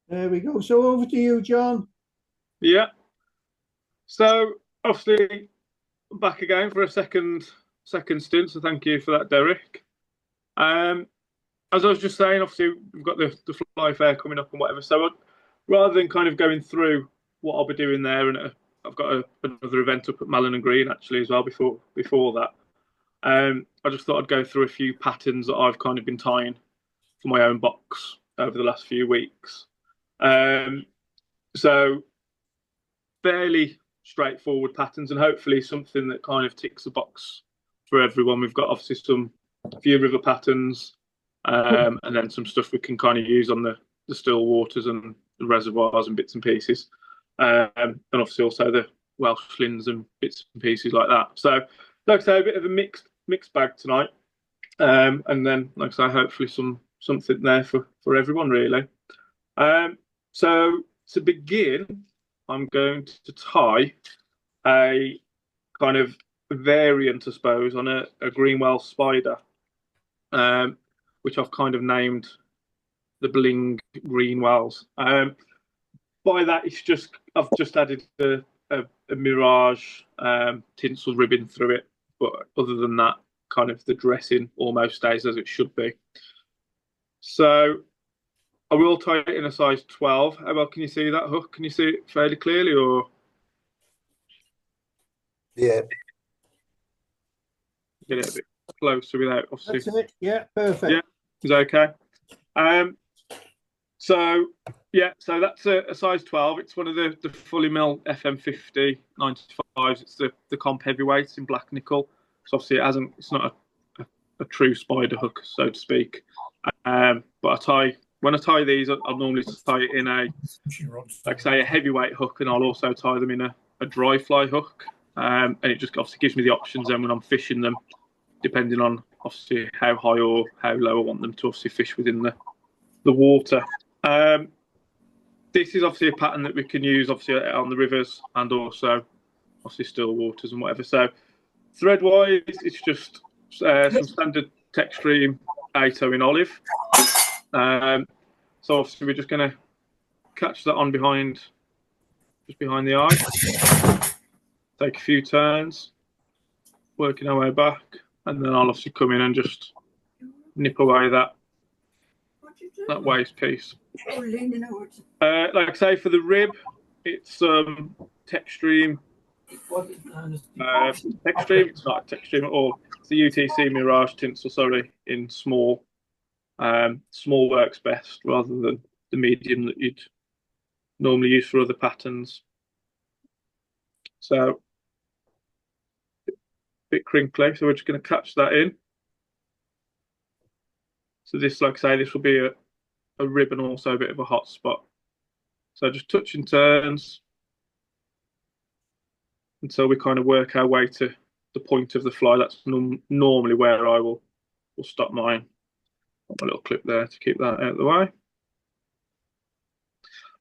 There we go. So over to you, John. Yeah. So obviously back again for a second stint. So thank you for that, Derek. As I was just saying, obviously we've got the fly fair coming up and whatever. So rather than kind of going through what I'll be doing there, and I've got another event up at Llyn and Green actually as well before that. I just thought I'd go through a few patterns that I've kind of been tying for my own box over the last few weeks. So fairly straightforward patterns, and hopefully something that kind of ticks the box for everyone. We've got obviously a few river patterns, and then some stuff we can kind of use on the still waters and the reservoirs and bits and pieces, and obviously also the Welsh Llyns and bits and pieces like that. So like I say, a bit of a mixed bag tonight, and then like I say, hopefully something there for everyone really. So to begin, I'm going to tie a kind of variant, I suppose, on a green Welsh spider, which I've kind of named the Bling green Welsh. By that, I've just added a mirage tinsel ribbon through it, but other than that, kind of the dressing almost stays as it should be. So I will tie it in a size 12. How well can you see that hook? Can you see it fairly clearly, or? Yeah. Get it a bit closer without obviously. That's it. Yeah, perfect. Yeah, is okay. So that's a size 12. It's one of the fully mill FM50 95s. It's the comp heavyweight in black nickel. So obviously it's not a true spider hook, so to speak. But when I tie these, I'll normally tie it in a heavyweight hook, and I'll also tie them in a dry fly hook. And it just obviously gives me the options then when I'm fishing them, depending on obviously how high or how low I want them to obviously fish within the water. This is obviously a pattern that we can use obviously on the rivers and also obviously still waters and whatever. So thread wise, it's just some standard Textream 8-0 in olive. So obviously we're just going to catch that on just behind the eye. Take a few turns, working our way back, and then I'll obviously come in and just nip away that waist piece. Like I say, for the rib, it's Textream. Textream. It's not a Textream at all. It's the UTC Mirage tinsel. Sorry, in small. Small works best rather than the medium that you'd normally use for other patterns. So a bit crinkly, so we're just going to catch that in. So this, like I say, this will be a rib and also a bit of a hot spot. So just touching turns until we kind of work our way to the point of the fly. That's normally where I will stop mine. Got my little clip there to keep that out of the way.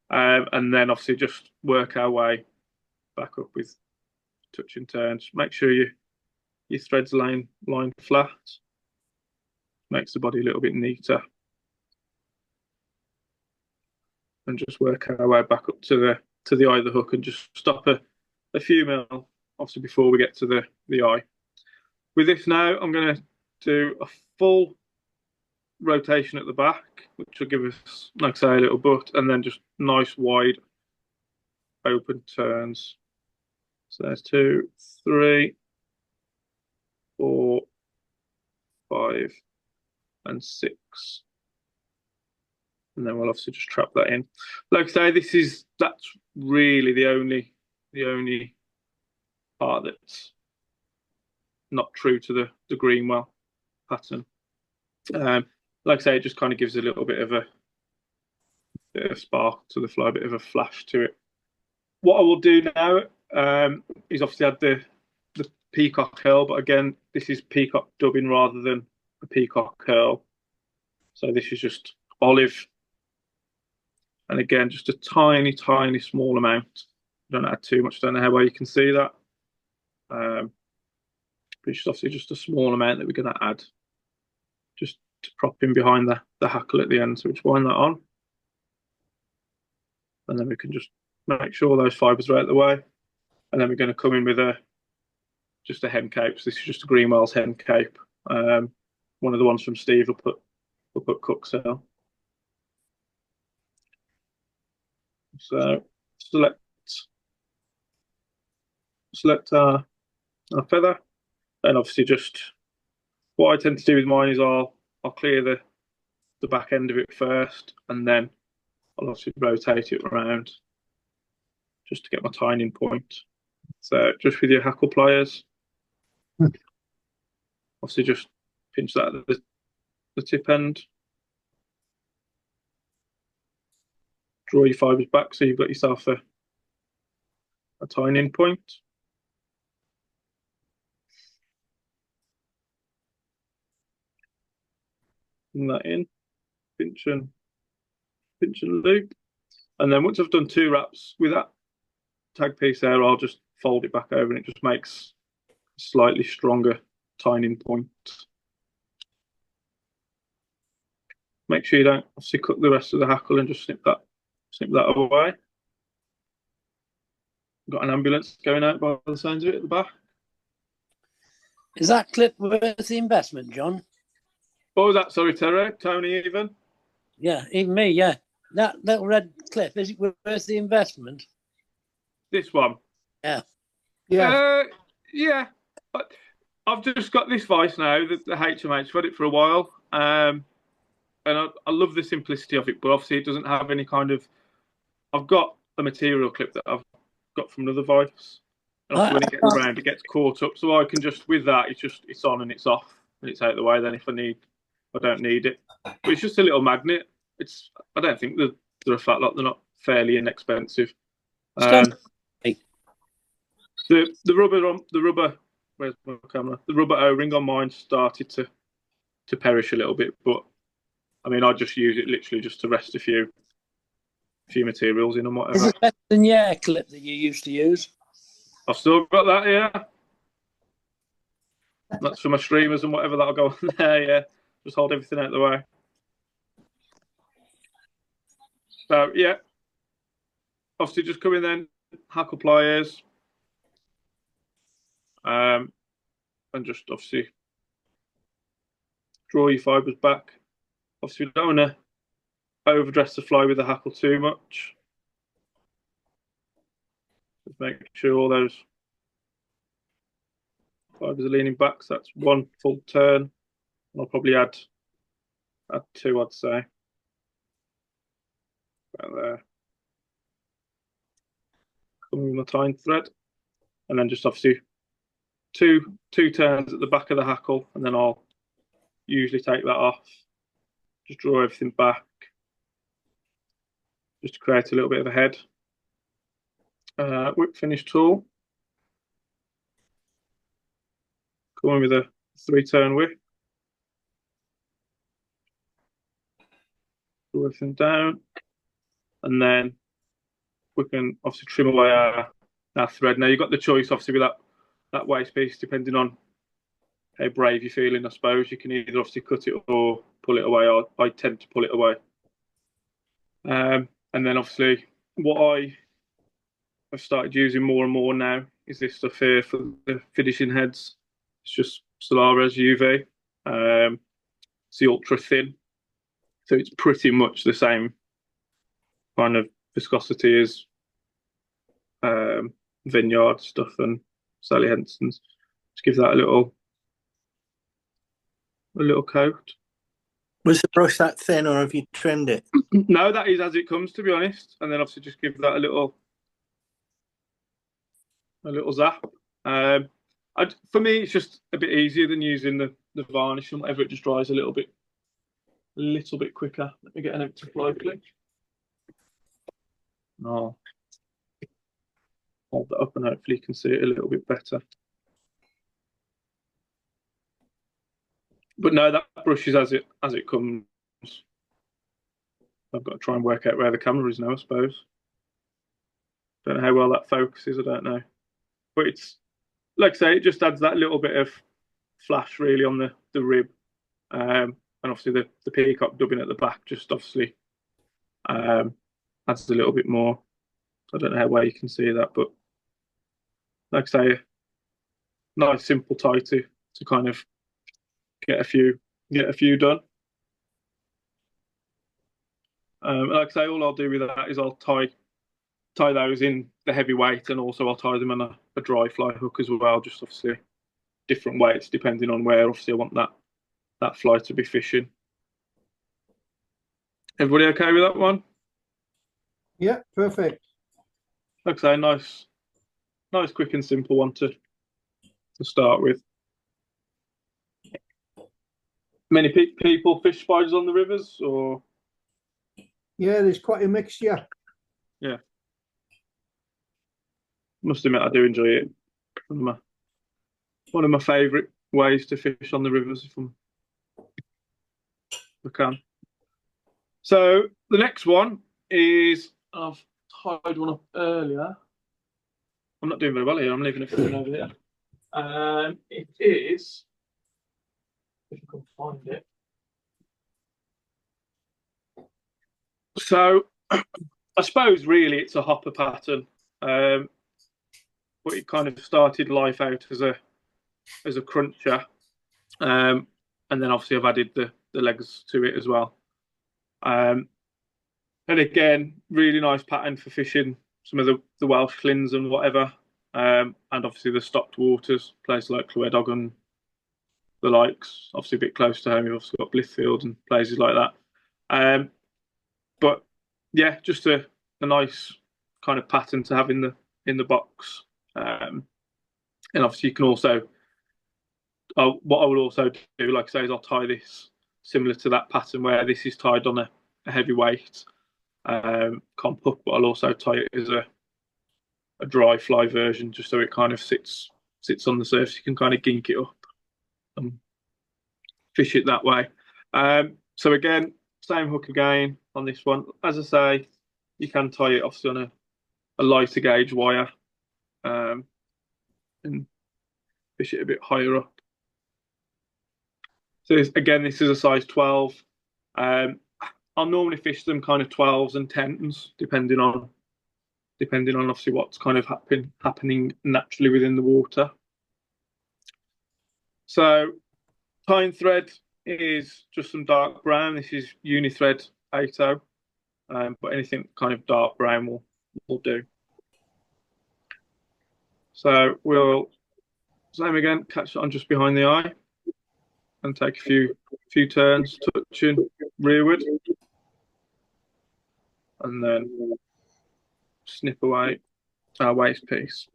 And then obviously just work our way back up with touching turns. Make sure your threads line flat. Makes the body a little bit neater. And just work our way back up to the eye of the hook and just stop a few mil, obviously, before we get to the eye. With this now, I'm going to do a full rotation at the back, which will give us, like I say, a little butt, and then just nice wide open turns. So there's 2, 3, 4, 5, and 6. And then we'll obviously just trap that in. Like I say, that's really the only part that's not true to the Greenwell pattern. Like I say, it just kind of gives a little bit of a spark to the fly, a bit of a flash to it. What I will do now is obviously add the peacock curl, but again, this is peacock dubbing rather than a peacock curl. So this is just olive. And again, just a tiny, tiny small amount. Don't add too much. Don't know how well you can see that. But it's obviously just a small amount that we're going to add just to prop in behind the hackle at the end. So we just wind that on, and then we can just make sure those fibres are out of the way. And then we're going to come in with just a hen cape. So this is just a Green Wales hen cape. One of the ones from Steve up at Cooksell. So select our feather, and obviously just what I tend to do with mine is I'll clear the back end of it first, and then I'll obviously rotate it around just to get my tying point. So just with your hackle pliers, obviously just pinch that at the tip end. Draw your fibres back so you've got yourself a tying point. Bring that in, pinch and loop. And then once I've done 2 wraps with that tag piece there, I'll just fold it back over, and it just makes a slightly stronger tying point. Make sure you don't obviously cut the rest of the hackle and just snip that away. Got an ambulance going out by the sounds of it at the back. Is that clip worth the investment, John? What was that? Sorry, Terry. Tony, even? Yeah, even me, yeah. That little red clip, is it worth the investment? This one? Yeah. Yeah. Yeah. But I've just got this vice now, the HMH. I've had it for a while. And I love the simplicity of it, but obviously it doesn't have any kind of... I've got a material clip that I've got from another vice. And obviously when it gets around, it gets caught up. So I can just, with that, it's on and it's off. And it's out of the way then if I don't need it. But it's just a little magnet. I don't think they're a fat lot. They're not fairly inexpensive. The rubber. Where's my camera? The rubber O-ring on mine started to perish a little bit, but I mean, I just use it literally just to rest a few materials in and whatever. Is it better than the air clip that you used to use? I've still got that, yeah. That's for my streamers and whatever that'll go on there, yeah. Just hold everything out of the way. So yeah, obviously just come in then, hackle pliers, and just obviously draw your fibres back. Obviously we don't want to overdress the fly with the hackle too much. Just make sure all those fibres are leaning back. So that's 1 full turn. I'll probably add 2, I'd say. About there. Come with my tying thread, and then just obviously two turns at the back of the hackle, and then I'll usually take that off. Just draw everything back, just to create a little bit of a head. Whip finish tool. Come in with a 3-turn whip. Draw everything down, and then we can obviously trim away our thread. Now you've got the choice obviously with that waist piece, depending on how brave you're feeling, I suppose. You can either obviously cut it or pull it away. I tend to pull it away. And then obviously what I've started using more and more now is this stuff here for the finishing heads. It's just Solaris UV. It's the ultra thin, so it's pretty much the same kind of viscosity as Vineyard stuff and Sally Henson's. Just give that a little coat. Was the brush that thin, or have you trimmed it? No, that is as it comes, to be honest. And then obviously just give that a little zap. For me, it's just a bit easier than using the varnish and whatever. It just dries a little bit quicker. Let me get an empty fly clip. I'll hold that up and hopefully you can see it a little bit better. But no, that brush is as it comes. I've got to try and work out where the camera is now, I suppose. Don't know how well that focuses, I don't know. But it's, like I say, it just adds that little bit of flash really on the rib. and obviously the peacock dubbing at the back just obviously adds a little bit more. I don't know how well you can see that, but like I say, nice simple tie to kind of get a few done. Like I say, all I'll do with that is I'll tie those in the heavy weight, and also I'll tie them on a dry fly hook as well, just obviously different weights depending on where obviously I want that fly to be fishing. Everybody okay with that one? Yeah, perfect. Like I say, nice quick and simple one to start with. Many people fish spiders on the rivers, or? Yeah, there's quite a mixture. Yeah. Must admit, I do enjoy it. One of my favourite ways to fish on the rivers if I can. So the next one is, I've tied one up earlier. I'm not doing very well here. I'm leaving it over here. It is, if I can find it. So I suppose really it's a hopper pattern, but it kind of started life out as a cruncher, and then obviously I've added the legs to it as well. And again, really nice pattern for fishing some of the Welsh Llyns and whatever, and obviously the stocked waters, places like Llyn and the likes. Obviously a bit close to home, you've also got Blithfield and places like that. But yeah, just a nice kind of pattern to have in the box. And obviously you can also, what I will also do, like I say, is I'll tie this similar to that pattern where this is tied on a heavy weight comp hook, but I'll also tie it as a dry fly version, just so it kind of sits on the surface. You can kind of gink it up and fish it that way. So again, same hook again on this one. As I say, you can tie it obviously on a lighter gauge wire, and fish it a bit higher up. So again, this is a size 12. I'll normally fish them kind of 12s and 10s, depending on obviously what's kind of happening naturally within the water. So tying thread is just some dark brown. This is Unithread 80, but anything kind of dark brown will do. So we'll, same again, catch it on just behind the eye and take a few turns, touching rearward, and then snip away our waist piece.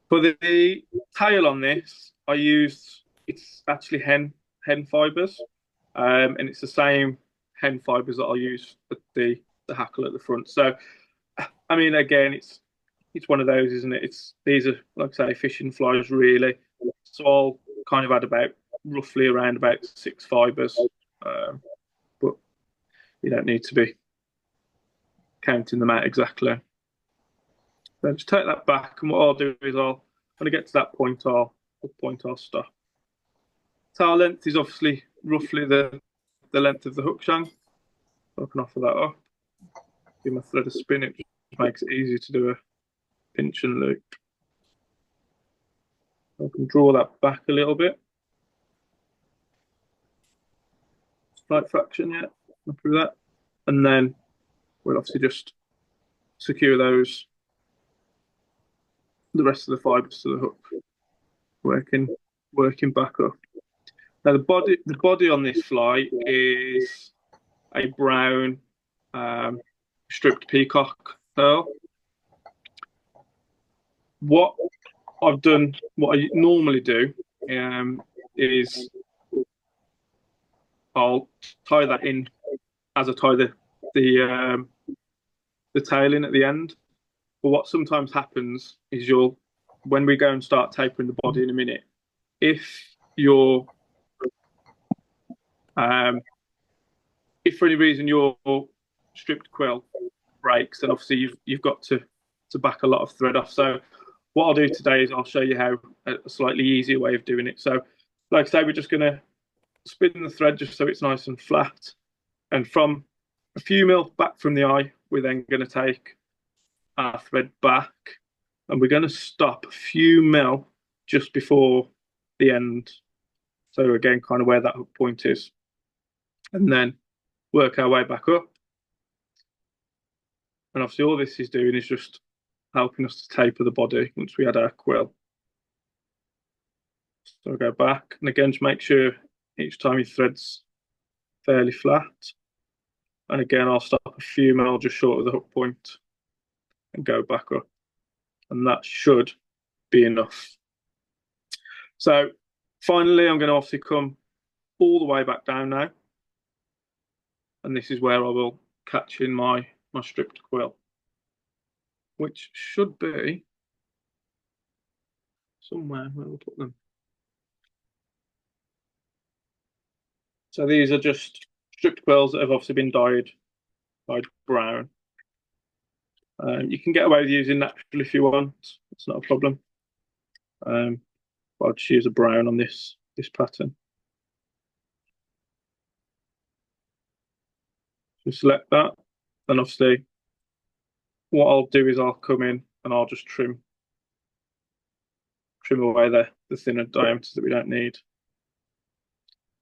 For the tail on this, I used, it's actually hen fibres, and it's the same hen fibres that I'll use for the hackle at the front. So, I mean, again, it's one of those, isn't it? These are, like I say, fishing flies really. So I'll kind of add about roughly around about 6 fibres, but you don't need to be counting them out exactly. So just take that back, and what I'll do is when I get to that point, I'll stop. Tail length is obviously roughly the length of the hook shank. I can offer that up. Give my thread a spin, it just makes it easier to do a pinch and loop. I can draw that back a little bit. Slight fraction, yeah, happy with that. And then we'll obviously just secure the rest of the fibres to the hook, working back up. Now the body on this fly is a brown stripped peacock pearl. What I normally do is I'll tie that in as I tie the tail in at the end. But what sometimes happens is when we go and start tapering the body in a minute, if for any reason your stripped quill breaks, then obviously you've got to back a lot of thread off. So what I'll do today is I'll show you how a slightly easier way of doing it. So like I say, we're just going to spin the thread just so it's nice and flat. And from a few mil back from the eye, we're then going to take our thread back, and we're going to stop a few mil just before the end. So again, kind of where that hook point is, and then work our way back up. And obviously all this is doing is just helping us to taper the body once we had our quill. So I'll go back, and again, just make sure each time your thread's fairly flat. And again, I'll stop a few mil just short of the hook point and go back up. And that should be enough. So finally, I'm going to obviously come all the way back down now. And this is where I will catch in my stripped quill, which should be somewhere where we'll put them. So these are just stripped quills that have obviously been dyed brown. You can get away with using natural if you want. It's not a problem. But I'll just use a brown on this pattern. So select that, and obviously what I'll do is I'll come in and I'll just trim away the thinner diameters that we don't need.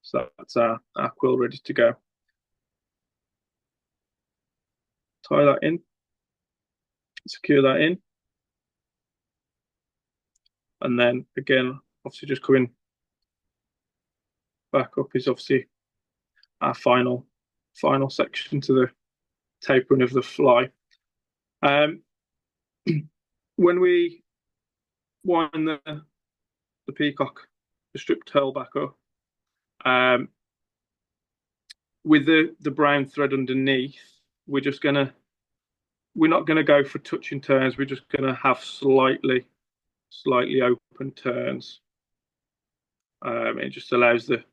So that's our quill ready to go. Tie that in, secure that in, and then again, obviously just coming back up is obviously our final section to the tapering of the fly. When we wind the peacock, the strip tail back up, with the brown thread underneath, we're not gonna go for touching turns. We're just gonna have slightly open turns. It just allows the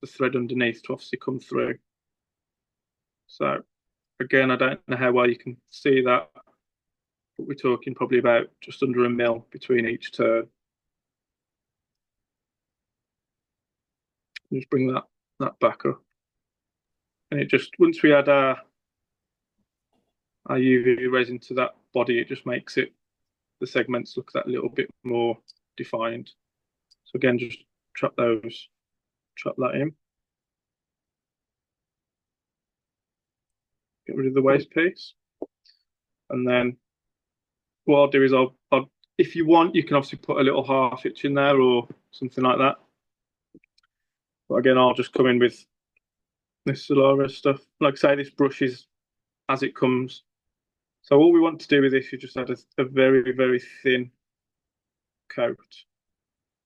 thread underneath to obviously come through. So again, I don't know how well you can see that, but we're talking probably about just under a mil between each turn. Just bring that back up, and it just, once we add our UV resin to that body, it just makes the segments look that little bit more defined. So again, just trap that in. Get rid of the waste piece, and then what I'll do is I'll if you want, you can obviously put a little half hitch in there or something like that. But again, I'll just come in with this Solara stuff. Like I say, this brush is as it comes. So all we want to do with this is just add a very, very thin coat.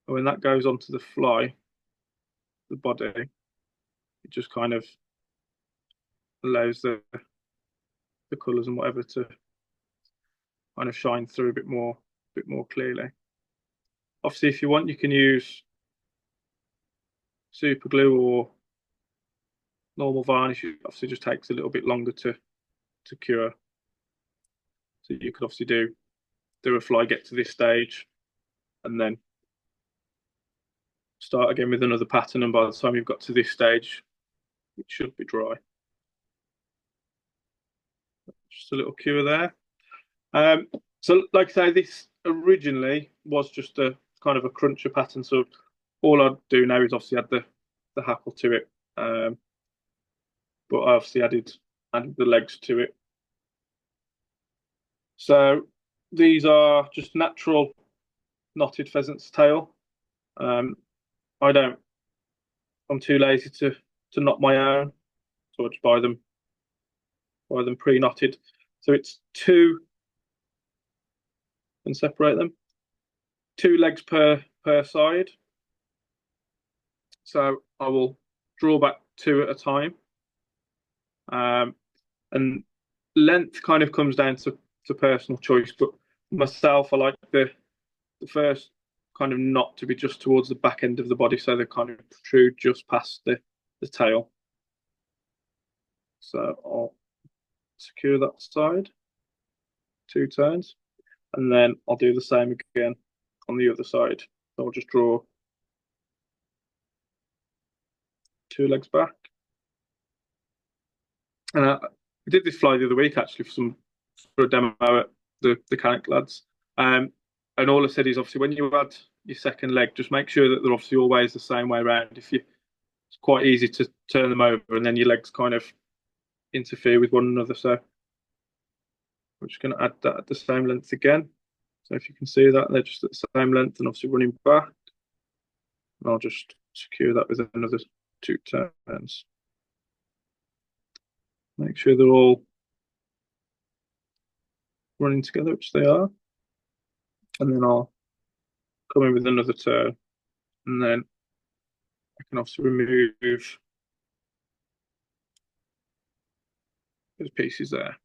And when that goes onto the fly, the body, it just kind of allows the colours and whatever to kind of shine through a bit more clearly. Obviously, if you want, you can use super glue or normal varnish. It obviously just takes a little bit longer to cure. So you could obviously do a fly, get to this stage, and then start again with another pattern. And by the time you've got to this stage, it should be dry. Just a little cure there. So like I say, this originally was just a kind of a cruncher pattern. So all I'd do now is obviously add the hackle to it. But I obviously added the legs to it. So these are just natural knotted pheasant's tail. I'm too lazy to knot my own, so I just buy them pre-knotted. So it's two, and separate them, 2 legs per side. So I will draw back 2 at a time. And length kind of comes down to personal choice, but myself, I like the first kind of knot to be just towards the back end of the body, so they kind of protrude just past the tail. So I'll secure that side, 2 turns, and then I'll do the same again on the other side. So I'll just draw 2 legs back. And I did this fly the other week actually for a demo at the Cannock lads. And all I said is obviously when you add your second leg, just make sure that they're obviously always the same way around. It's quite easy to turn them over and then your legs kind of interfere with one another. So we're just going to add that at the same length again. So if you can see that, they're just at the same length and obviously running back. And I'll just secure that with another 2 turns. Make sure they're all running together, which they are. And then I'll come in with another turn. And then I can obviously remove those pieces there.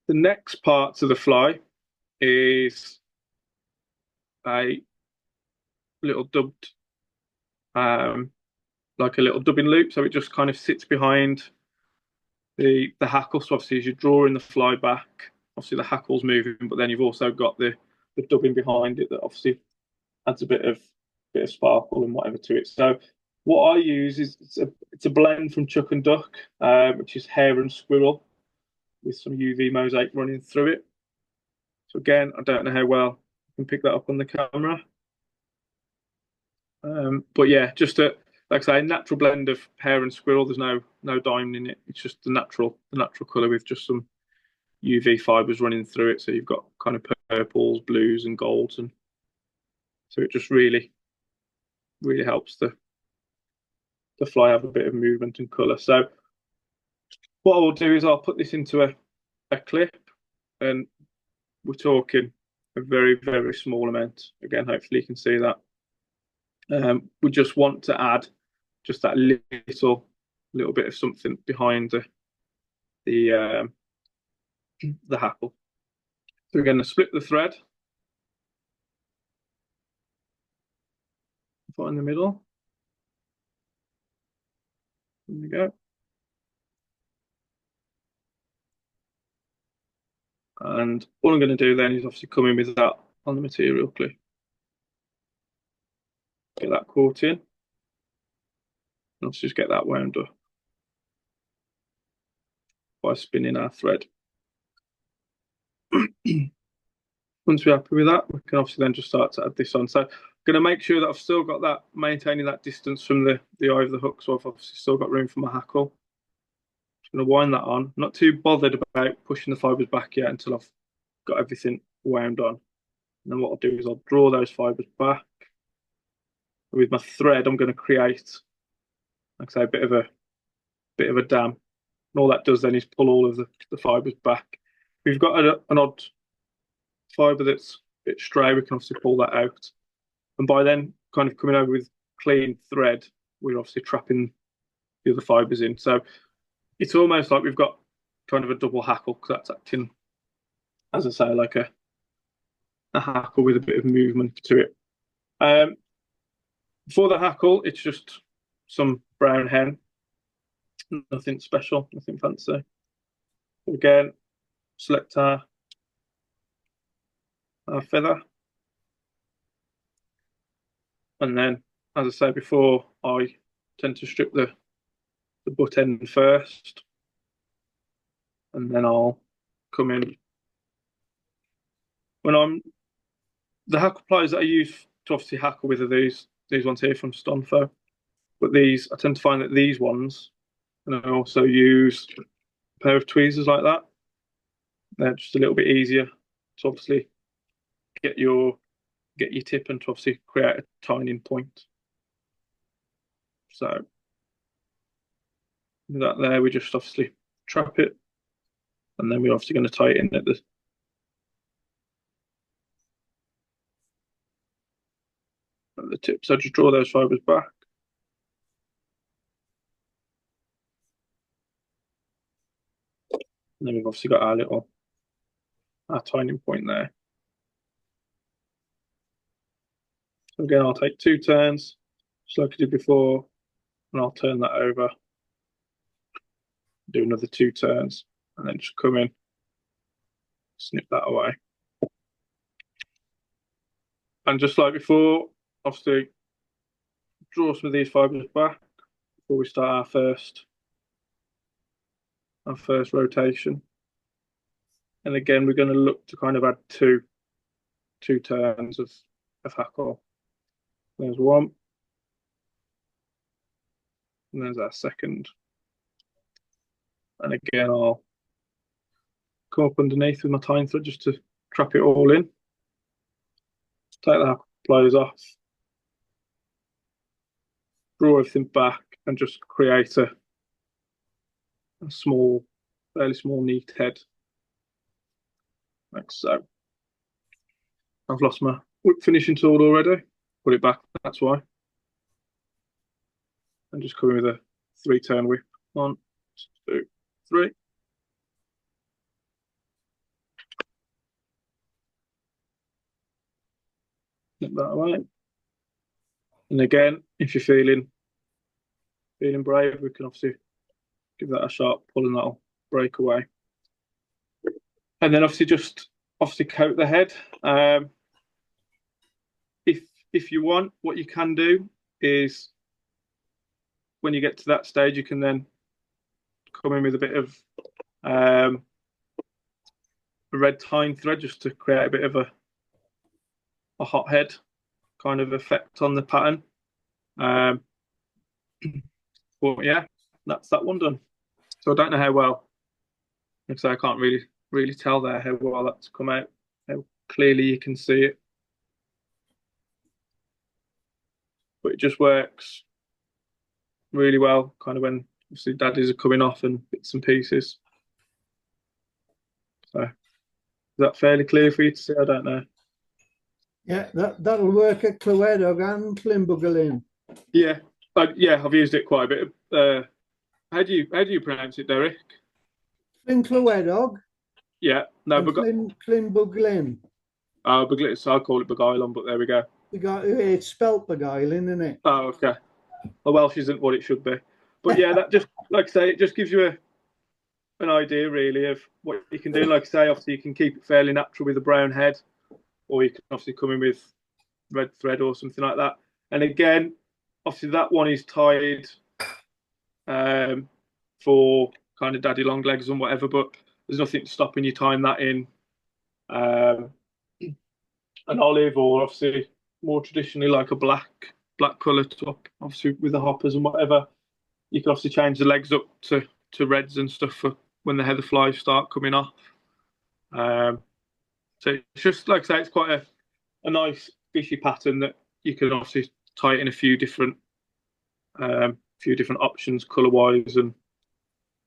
The next part to the fly is a little dubbed, like a little dubbing loop. So it just kind of sits behind the hackle. So obviously as you're drawing the fly back, obviously the hackle's moving, but then you've also got the dubbing behind it that obviously adds a bit of sparkle and whatever to it. So what I use is it's a blend from Chuck and Duck, which is hare and squirrel with some UV mosaic running through it. So again, I don't know how well you can pick that up on the camera. But yeah, just like I say, a natural blend of hare and squirrel. There's no diamond in it. It's just the natural colour with just some UV fibres running through it. So you've got kind of purples, blues, and golds, and so it just really helps the fly have a bit of movement and colour. So what I'll do is I'll put this into a clip, and we're talking a very, very small amount. Again, hopefully you can see that. We just want to add just that little bit of something behind the hackle. So we're going to split the thread, put in the middle. There we go. And all I'm going to do then is obviously come in with that on the material clip. Get that caught in. Let's just get that wound up by spinning our thread. Once we're happy with that, we can obviously then just start to add this on. So I'm going to make sure that I've still got that, maintaining that distance from the eye of the hook. So I've obviously still got room for my hackle. I'm going to wind that on. I'm not too bothered about pushing the fibres back yet until I've got everything wound on. And then what I'll do is I'll draw those fibres back. With my thread, I'm going to create, like I say, a bit of a dam. And all that does then is pull all of the fibres back. We've got an odd fibre that's a bit stray, we can obviously pull that out. And by then kind of coming over with clean thread, we're obviously trapping the other fibres in. So it's almost like we've got kind of a double hackle, because that's acting, as I say, like a hackle with a bit of movement to it. For the hackle, it's just some brown hen. Nothing special, nothing fancy. Again, select our feather. And then, as I said before, I tend to strip the butt end first. And then I'll come in. The hackle pliers that I use to obviously hackle with are these ones here from Stonfo. But I tend to find that these ones, and I also use a pair of tweezers like that. They're just a little bit easier to obviously get your tip and to obviously create a timing point. So with that there, we just obviously trap it, and then we're obviously going to tie it in at the tip. So just draw those fibres back. And then we've obviously got our timing point there. So again, I'll take 2 turns, just like I did before, and I'll turn that over, do another 2 turns, and then just come in, snip that away. And just like before, obviously draw some of these fibres back before we start our first rotation. And again, we're going to look to kind of add two turns of hackle. There's one, and there's our second. And again, I'll come up underneath with my tying thread just to trap it all in. Take the hackle pliers off, draw everything back, and just create a small, fairly small, neat head, like so. I've lost my whip finishing tool already. Put it back, that's why. And just come in with a 3-turn whip. 1, 2, 3. Flip that away. And again, if you're feeling brave, we can obviously give that a sharp pull and that'll break away. And then obviously just coat the head. If you want, what you can do is when you get to that stage, you can then come in with a bit of a red tying thread just to create a bit of a hot head kind of effect on the pattern. But yeah, that's that one done. So I don't know how well, so I can't really tell there how well that's come out, how clearly you can see it. But it just works really well, kind of when obviously daddies are coming off and bits and pieces. So is that fairly clear for you to see? I don't know. Yeah, that'll work at Clywedog and Llyn. Yeah, I've used it quite a bit. How do you pronounce it, Derek? Clywedog. Yeah, no, but Llyn. Oh, so I'll call it Beguilon, but there we go. It's spelt Beguilon, isn't it? Oh, okay. Well, Welsh isn't what it should be. But yeah, that just, like I say, it just gives you an idea, really, of what you can do. Like I say, obviously, you can keep it fairly natural with a brown head, or you can obviously come in with red thread or something like that. And again, obviously, that one is tied for kind of daddy long legs and whatever, but there's nothing stopping you tying that in an olive, or obviously more traditionally like a black colour top, obviously with the hoppers and whatever. You can obviously change the legs up to reds and stuff for when the heather flies start coming off. So it's just, like I say, it's quite a nice fishy pattern that you can obviously tie it in a few different options colour wise and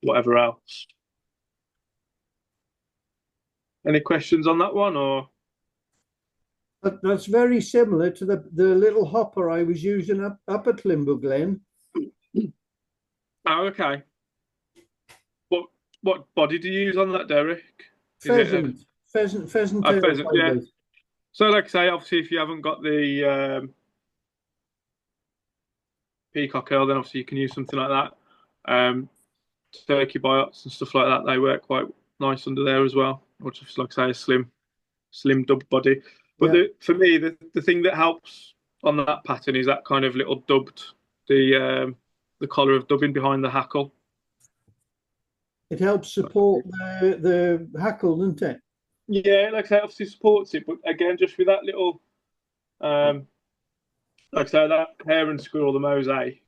whatever else. Any questions on that one, or? That's very similar to the little hopper I was using up at Llyn. Oh, okay. What body do you use on that, Derek? Pheasant. Pheasant. Yeah. So, like I say, obviously, if you haven't got the peacock earl, then obviously you can use something like that. Turkey biots and stuff like that, they work quite nice under there as well. Or just, like I say, a slim dubbed body. But yeah, for me, the thing that helps on that pattern is that kind of little dubbed, the collar of dubbing behind the hackle. It helps support the hackle, doesn't it? Yeah, like I say, obviously supports it, but again, just with that little, like I say, that hare and squirrel, the mosaic,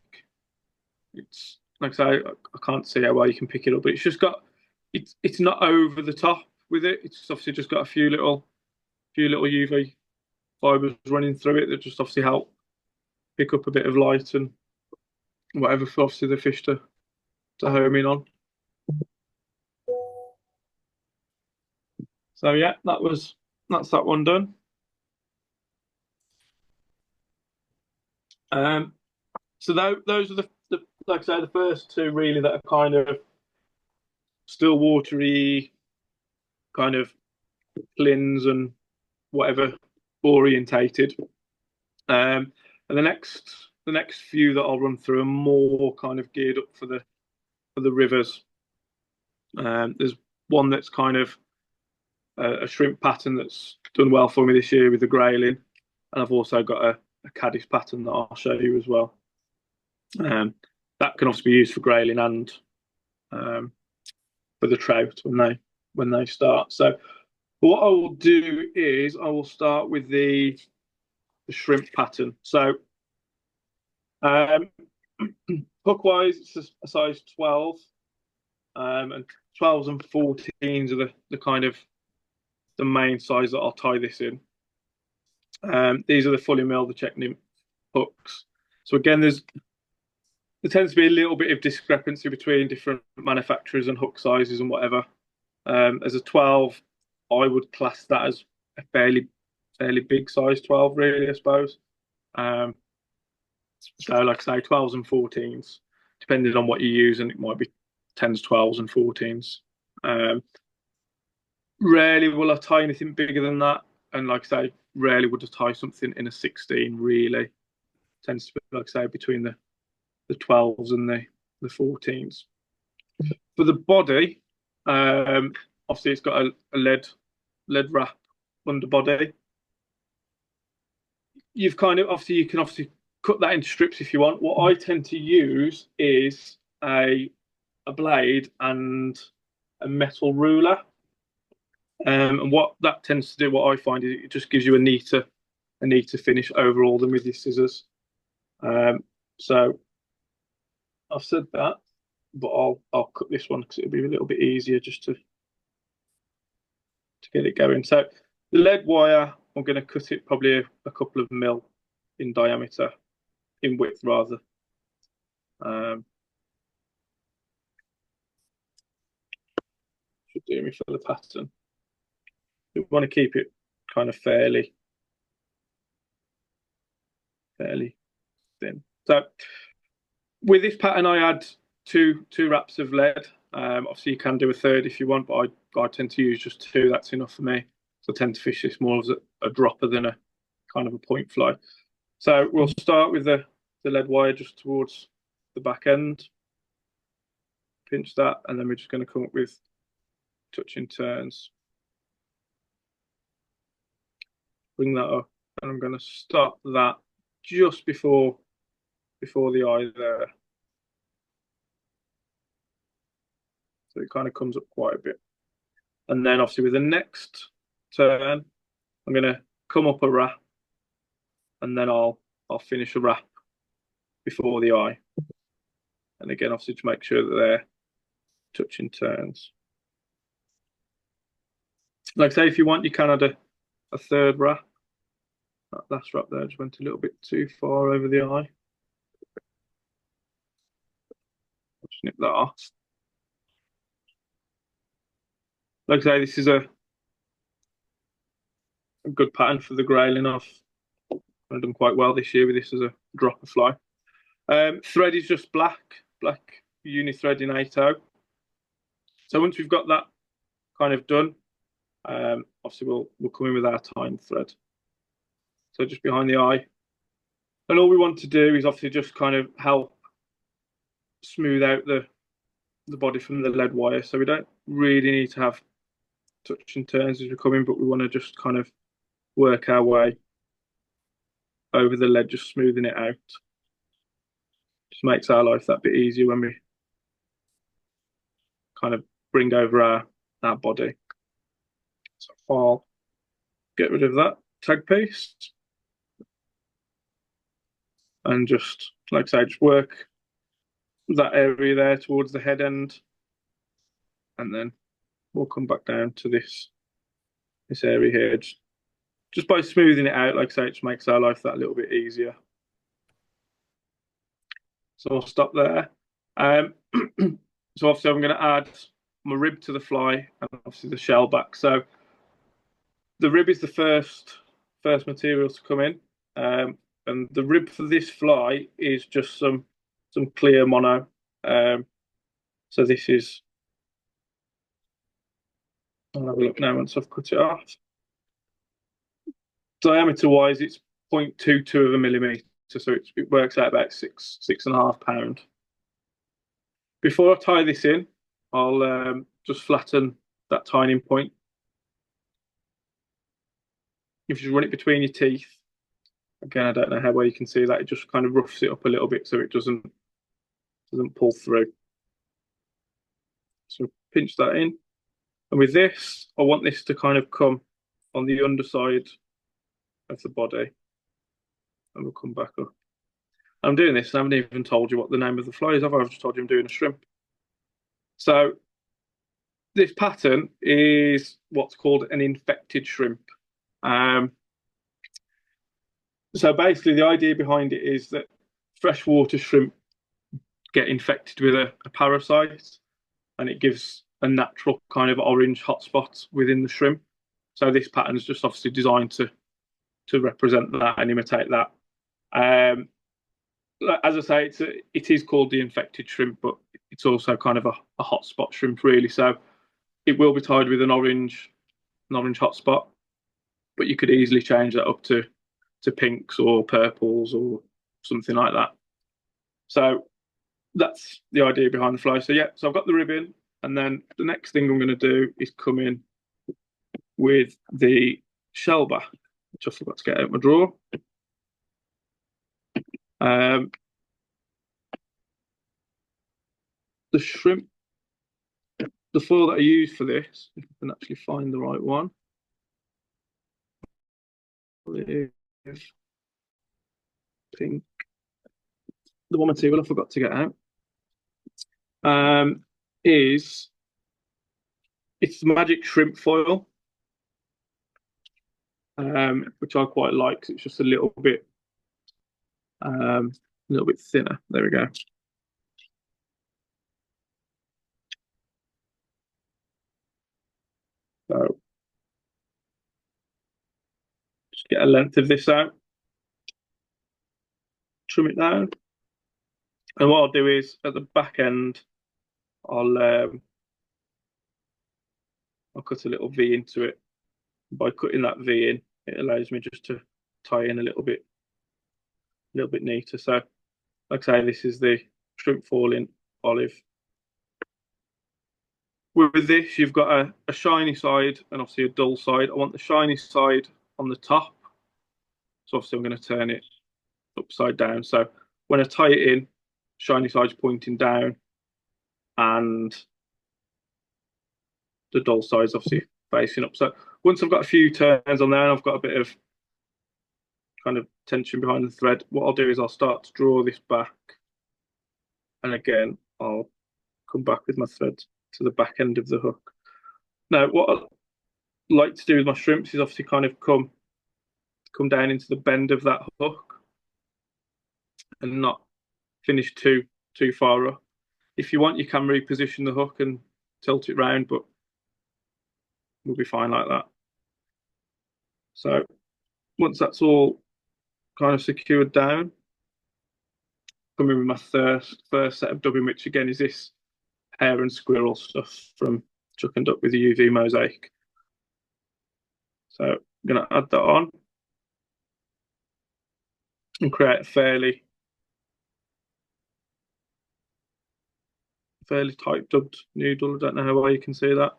it's, like I say, I can't see how well you can pick it up, but it's just got, it's not over the top with it. It's obviously just got a few little UV fibres running through it that just obviously help pick up a bit of light and whatever for obviously the fish to home in on. So yeah, that's that one done. So those are the like I say, the first two really that are kind of still watery, kind of Llyns and whatever orientated. And the next few that I'll run through are more kind of geared up for the rivers. There's one that's kind of a shrimp pattern that's done well for me this year with the Grayling, and I've also got a caddis pattern that I'll show you as well. That can also be used for grayling and for the trout when they start. So what I will do is I will start with the shrimp pattern. So hook wise, it's a size 12, and 12s and 14s are the kind of the main size that I'll tie this in. These are the fully milled, the Czech nymph hooks. So again, there tends to be a little bit of discrepancy between different manufacturers and hook sizes and whatever. As a 12, I would class that as a fairly big size 12, really, I suppose. So, like I say, 12s and 14s, depending on what you use, and it might be 10s, 12s, and 14s. Rarely will I tie anything bigger than that, and like I say, rarely would I tie something in a 16. Really, tends to be, like I say, between the 12s and the 14s. For the body, obviously it's got a lead wrap underbody. You can obviously cut that into strips if you want. What I tend to use is a blade and a metal ruler. And what that tends to do, what I find, is it just gives you a neater finish overall than with your scissors. So I've said that, but I'll cut this one because it'll be a little bit easier just to get it going. So the lead wire, I'm going to cut it probably a couple of mil in diameter, in width rather. Should do me for the pattern. We want to keep it kind of fairly thin. So with this pattern, I add two wraps of lead. Obviously, you can do a third if you want, but I tend to use just 2. That's enough for me. So I tend to fish this more as a dropper than a kind of a point fly. So we'll start with the lead wire just towards the back end. Pinch that, and then we're just going to come up with touching turns. Bring that up, and I'm going to stop that just before the eye there. So it kind of comes up quite a bit. And then obviously with the next turn, I'm going to come up a wrap, and then I'll finish a wrap before the eye. And again, obviously to make sure that they're touching turns. Like I say, if you want, you can add a third wrap. That last wrap there just went a little bit too far over the eye. I'll snip that off. Like I say, this is a good pattern for the grayling. I've done quite well this year with this as a dropper fly. Thread is just black uni thread in 8/0. So once we've got that kind of done, obviously we'll come in with our tying thread. So just behind the eye, and all we want to do is obviously just kind of help smooth out the body from the lead wire. So we don't really need to have touch and turns as we come in, but we want to just kind of work our way over the lead, just smoothing it out. Just makes our life that bit easier when we kind of bring over our body. So I'll get rid of that tag piece and just, like I say, just work that area there towards the head end, and then we'll come back down to this area here. Just by smoothing it out, like I say, it just makes our life that little bit easier. So I'll stop there. So obviously I'm going to add my rib to the fly and obviously the shell back. So the rib is the first material to come in, and the rib for this fly is just some clear mono. So this is, I'll have a look now once I've cut it off. Diameter wise, it's 0.22 of a millimeter, so it works out about 6.5 pound. Before I tie this in, I'll just flatten that tying point. If you run it between your teeth, again, I don't know how well you can see that, it just kind of roughs it up a little bit so it doesn't doesn't pull through. So pinch that in. And with this, I want this to kind of come on the underside of the body. And we'll come back up. I'm doing this, and I haven't even told you what the name of the fly is. I've just told you I'm doing a shrimp. So this pattern is what's called an infected shrimp. So basically the idea behind it is that freshwater shrimp get infected with a parasite, and it gives a natural kind of orange hotspot within the shrimp. So this pattern is just obviously designed to represent that and imitate that. As I say, it is called the infected shrimp, but it's also kind of a hotspot shrimp, really. So it will be tied with an orange hotspot, but you could easily change that up to pinks or purples or something like that. So that's the idea behind the fly. So yeah, so I've got the ribbon, and then the next thing I'm going to do is come in with the shell back, which I forgot to get out of my drawer. The shrimp, the foil that I use for this, if I can actually find the right one, is pink. The one material I forgot to get out is it's the magic shrimp foil, which I quite like because it's just a little bit thinner. There we go. So just get a length of this out, trim it down, and what I'll do is at the back end, I'll cut a little V into it. By cutting that V in, it allows me just to tie in a little bit neater. So, like I say, this is the shrimp foil in olive. With this, you've got a shiny side and obviously a dull side. I want the shiny side on the top. So obviously I'm going to turn it upside down. So when I tie it in, shiny side's pointing down and the dull side's obviously facing up. So once I've got a few turns on there and I've got a bit of kind of tension behind the thread, what I'll do is I'll start to draw this back. And again, I'll come back with my thread to the back end of the hook. Now, what I like to do with my shrimps is obviously kind of come down into the bend of that hook and not finish too far up. If you want, you can reposition the hook and tilt it round, but we'll be fine like that. So once that's all kind of secured down, come in with my first set of dubbing, which again is this hare and squirrel stuff from Chuck and Duck with the UV mosaic. So I'm going to add that on and create a fairly tight dubbed noodle. I don't know how well you can see that.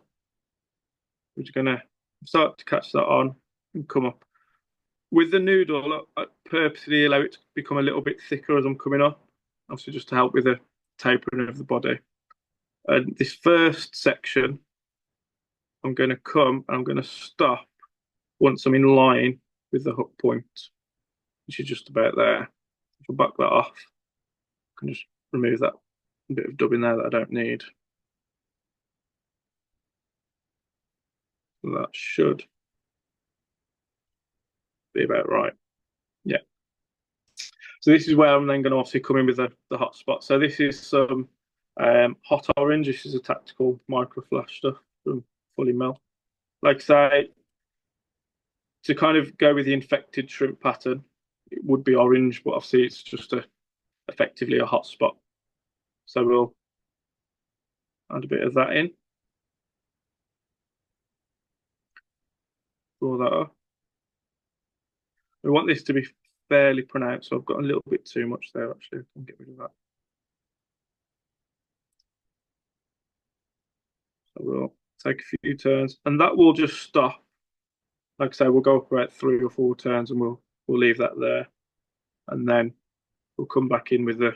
We're just going to start to catch that on and come up. With the noodle, I purposely allow it to become a little bit thicker as I'm coming up, obviously just to help with the tapering of the body. And this first section, I'm going to come and I'm going to stop once I'm in line with the hook point, which is just about there. If I back that off, I can just remove that bit of dubbing there that I don't need. So that should be about right. Yeah. So this is where I'm then going to obviously come in with the hot spot. So this is some hot orange. This is a tactical micro flash stuff from Fully Mel. Like I say, to kind of go with the infected shrimp pattern, it would be orange, but obviously it's just effectively a hot spot. So we'll add a bit of that in. Draw that up. We want this to be fairly pronounced, so I've got a little bit too much there actually. I can get rid of that. So we'll take a few turns, and that will just stop. Like I say, we'll go for about 3 or 4 turns, and we'll leave that there, and then we'll come back in with the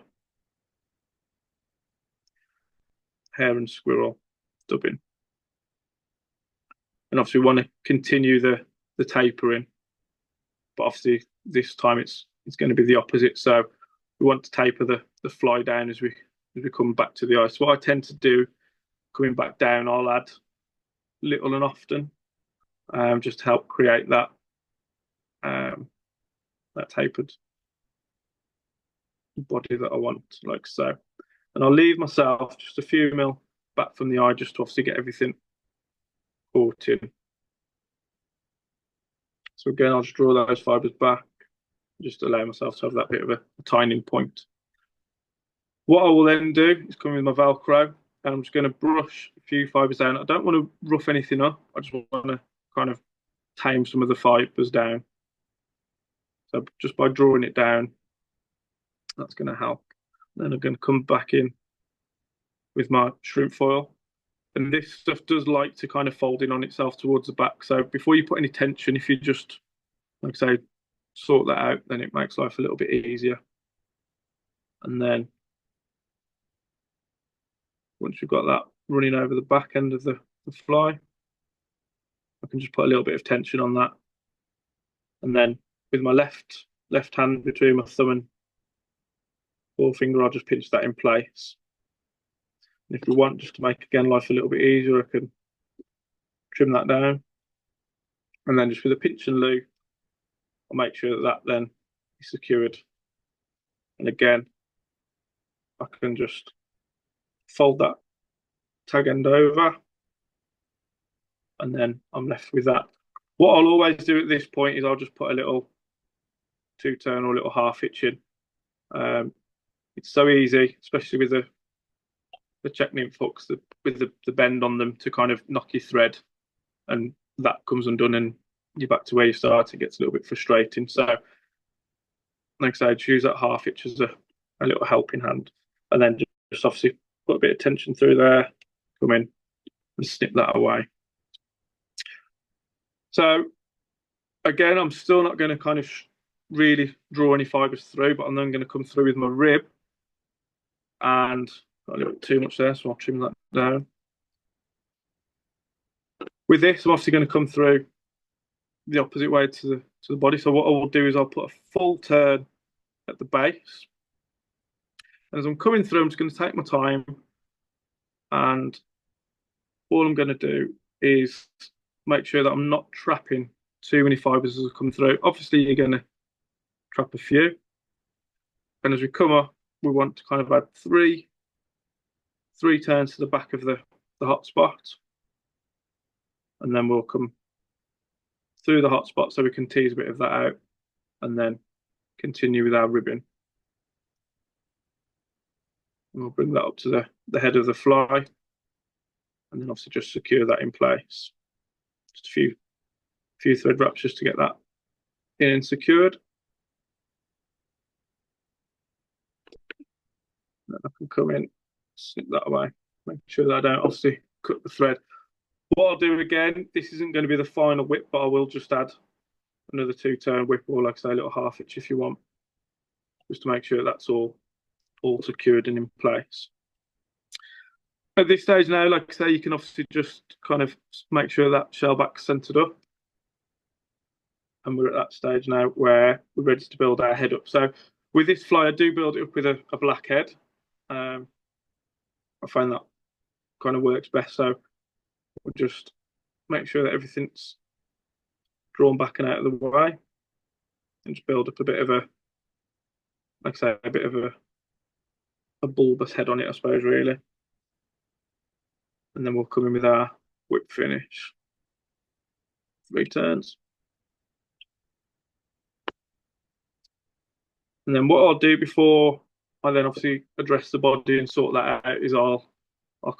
hare and squirrel dubbing. And obviously we want to continue the tapering, but obviously this time it's going to be the opposite. So we want to taper the fly down as we come back to the ice. What I tend to do coming back down, I'll add little and often, just to help create that tapered body that I want, like so. And I'll leave myself just a few mil back from the eye, just to obviously get everything caught in. So again, I'll just draw those fibres back, just allow myself to have that bit of a timing point. What I will then do is come with my Velcro, and I'm just going to brush a few fibres down. I don't want to rough anything up. I just want to kind of tame some of the fibres down. So just by drawing it down, that's going to help. Then I'm going to come back in with my shrimp foil. And this stuff does like to kind of fold in on itself towards the back. So before you put any tension, if you just, like I say, sort that out, then it makes life a little bit easier. And then once you've got that running over the back end of the fly, I can just put a little bit of tension on that. And then with my left hand between my thumb and forefinger, I'll just pinch that in place. And if we want, just to make again life a little bit easier, I can trim that down. And then just with a pinch and loo, I'll make sure that then is secured. And again, I can just fold that tag end over, and then I'm left with that. What I'll always do at this point is I'll just put a little 2-turn or a little half hitch in. It's so easy, especially with the check nymph hooks, with the bend on them, to kind of knock your thread, and that comes undone and you're back to where you started. It gets a little bit frustrating. So like I say, I'd use that half hitch as a little helping hand, and then just obviously put a bit of tension through there, come in and snip that away. So again, I'm still not going to kind of really draw any fibres through, but I'm then going to come through with my rib, and got a little bit too much there, so I'll trim that down. With this, I'm obviously going to come through the opposite way to the body. So what I will do is I'll put a full turn at the base. And as I'm coming through, I'm just going to take my time, and all I'm going to do is make sure that I'm not trapping too many fibres as I come through. Obviously, you're going to trap a few. And as we come up, we want to kind of add three turns to the back of the hot spot. And then we'll come through the hot spot so we can tease a bit of that out, and then continue with our ribbing. And we'll bring that up to the head of the fly, and then obviously just secure that in place. Just a few thread wraps just to get that in and secured. Then I can come in, snip that away, make sure that I don't obviously cut the thread. What I'll do again, this isn't going to be the final whip, but I will just add another 2-turn whip, or like I say, a little half hitch if you want, just to make sure that's all secured and in place. At this stage now, like I say, you can obviously just kind of make sure that shellback's centered up. And we're at that stage now where we're ready to build our head up. So with this fly, I do build it up with a black head. I find that kind of works best. So we'll just make sure that everything's drawn back and out of the way, and just build up a bit of like I say, a bit of a bulbous head on it, I suppose, really. And then we'll come in with our whip finish. 3 turns. And then what I'll do before I then obviously address the body and sort that out is I'll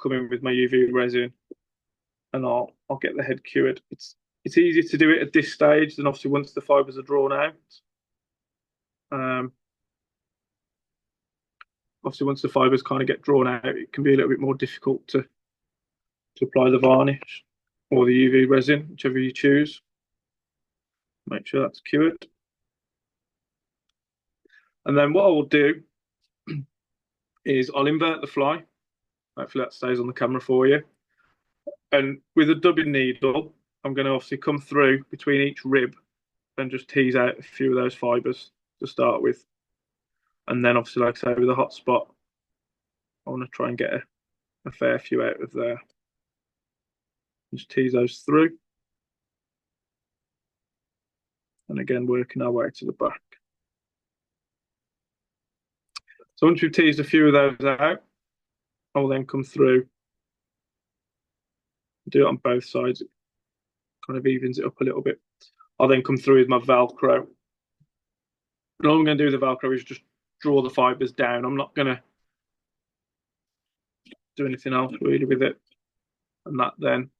come in with my UV resin, and I'll get the head cured. It's easier to do it at this stage than obviously once the fibres are drawn out. Obviously, once the fibres kind of get drawn out, it can be a little bit more difficult to apply the varnish or the UV resin, whichever you choose. Make sure that's cured. And then what I will do is I'll invert the fly. Hopefully that stays on the camera for you. And with a dubbing needle, I'm going to obviously come through between each rib and just tease out a few of those fibres to start with. And then obviously, like I say, with a hot spot, I want to try and get a fair few out of there. Just tease those through. And again, working our way to the back. So once we've teased a few of those out, I'll then come through, do it on both sides. It kind of evens it up a little bit. I'll then come through with my Velcro. And all I'm going to do with the Velcro is just draw the fibres down. I'm not going to do anything else really with it. And that then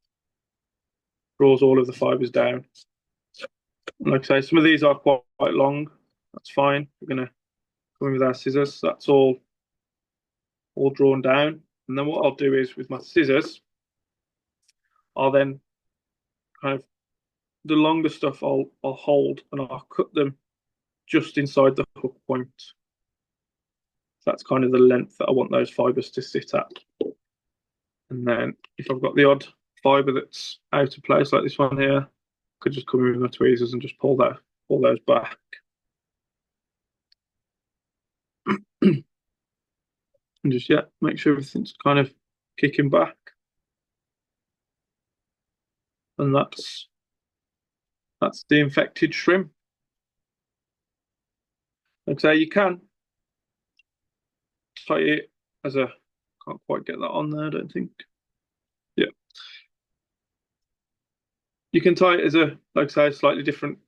draws all of the fibres down. And like I say, some of these are quite long. That's fine. We're going to come in with our scissors. That's all drawn down. And then what I'll do is with my scissors, I'll then kind of, the longer stuff I'll hold and I'll cut them just inside the hook point. That's kind of the length that I want those fibres to sit at. And then if I've got the odd fibre that's out of place like this one here, I could just come in with my tweezers and just pull those back. And just, yeah, make sure everything's kind of kicking back. And that's the infected shrimp. Like I say, you can tie it as a, can't quite get that on there, I don't think. Yeah. You can tie it as a, like I say, slightly different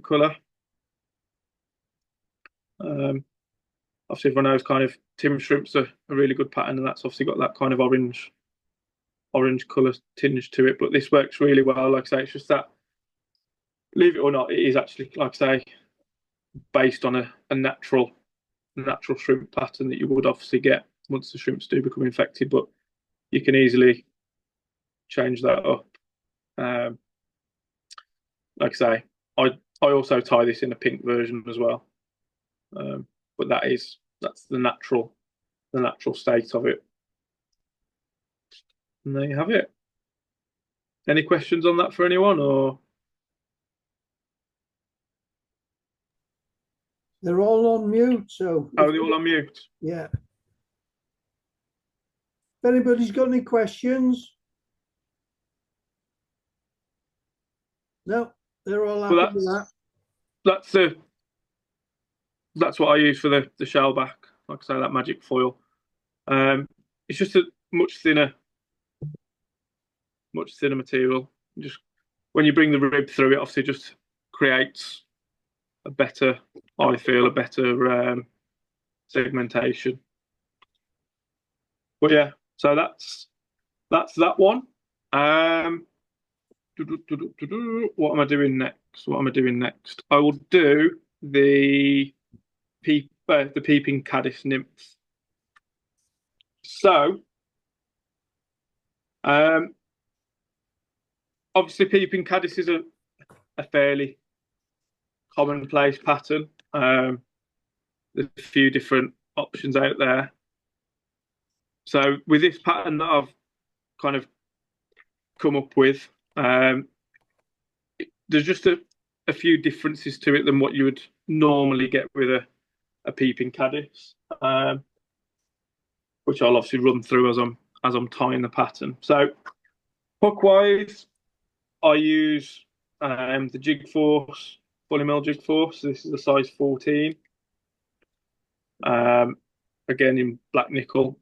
colour. Obviously everyone knows kind of Tim shrimps are a really good pattern, and that's obviously got that kind of orange colour tinge to it, but this works really well. Like I say, it's just that, believe it or not, it is actually, like I say, based on a natural shrimp pattern that you would obviously get once the shrimps do become infected, but you can easily change that up. Like I say, I also tie this in a pink version as well, but that's the natural state of it. And there you have it. Any questions on that for anyone, or? They're all on mute, so. Oh, they're all on mute. Yeah. If anybody's got any questions? No, they're all happy with that. That's what I use for the shellback. Like I say, that magic foil. It's just a much thinner material. Just when you bring the rib through, it obviously just creates a better, I feel, a better segmentation. But yeah, so that's that one. What am I doing next? I will do the Peeping Caddis nymph. So, obviously, Peeping Caddis is a fairly commonplace pattern. There's a few different options out there. So, with this pattern that I've kind of come up with, there's just a few differences to it than what you would normally get with a Peeping Caddis, which I'll obviously run through as I'm tying the pattern. So, hook wise, I use the Jig Force, Fully Mill Jig Force. This is a size 14. Again in black nickel.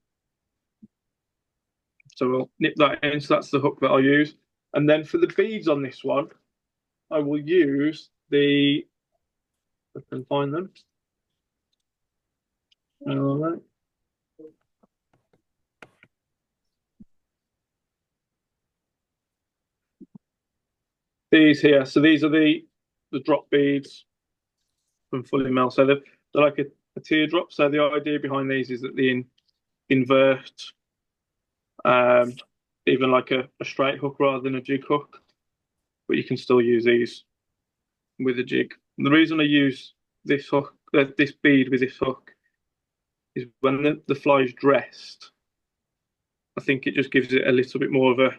So we'll nip that in. So that's the hook that I'll use. And then for the beads on this one, I will use if I can find them. All right. These here. So these are the drop beads from Fully Mill. So they're like a teardrop. So the idea behind these is that they invert, even like a straight hook rather than a jig hook, but you can still use these with a jig. And the reason I use this bead with this hook is when the fly is dressed, I think it just gives it a little bit more of a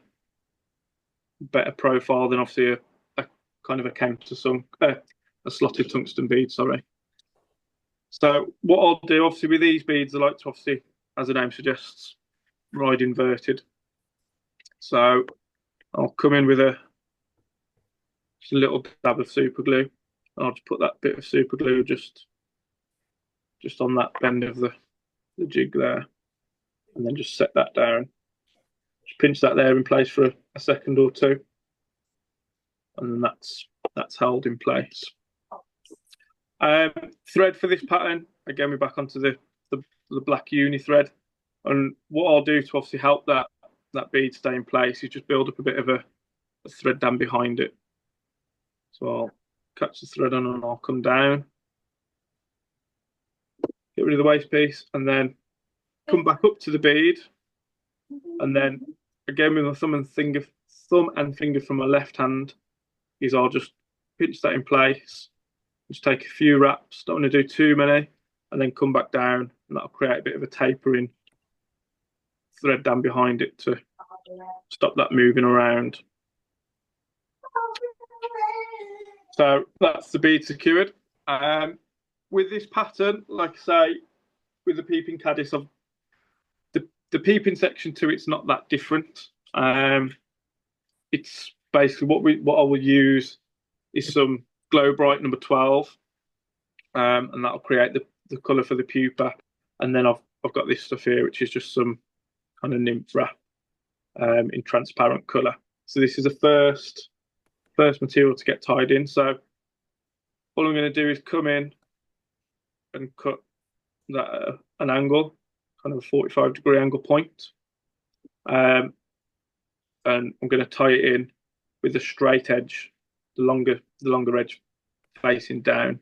better profile than obviously a kind of a countersunk, a slotted tungsten bead, sorry. So what I'll do, obviously with these beads, I like to obviously, as the name suggests, ride inverted. So I'll come in with just a little dab of super glue. I'll just put that bit of super glue just on that bend of the jig there, and then just set that down. Just pinch that there in place for a second or two, and then that's held in place. Thread for this pattern, again, we're back onto the black uni thread, and what I'll do to obviously help that bead stay in place is just build up a bit of a thread down behind it. So I'll catch the thread on and I'll come down, get rid of the waste piece, and then come back up to the bead, and then again with my thumb and finger from my left hand is I'll just pinch that in place, just take a few wraps, don't want to do too many, and then come back down, and that'll create a bit of a tapering thread down behind it to stop that moving around. So that's the bead secured. With this pattern, like I say, with the Peeping Caddis, the peeping section to it's not that different. It's basically what I will use is some Glo-brite number 12, and that'll create the colour for the pupa. And then I've got this stuff here, which is just some kind of nymph wrap in transparent colour. So this is the first material to get tied in. So all I'm going to do is come in and cut that at an angle, kind of a 45-degree angle point, and I'm going to tie it in with the straight edge, the longer edge facing down.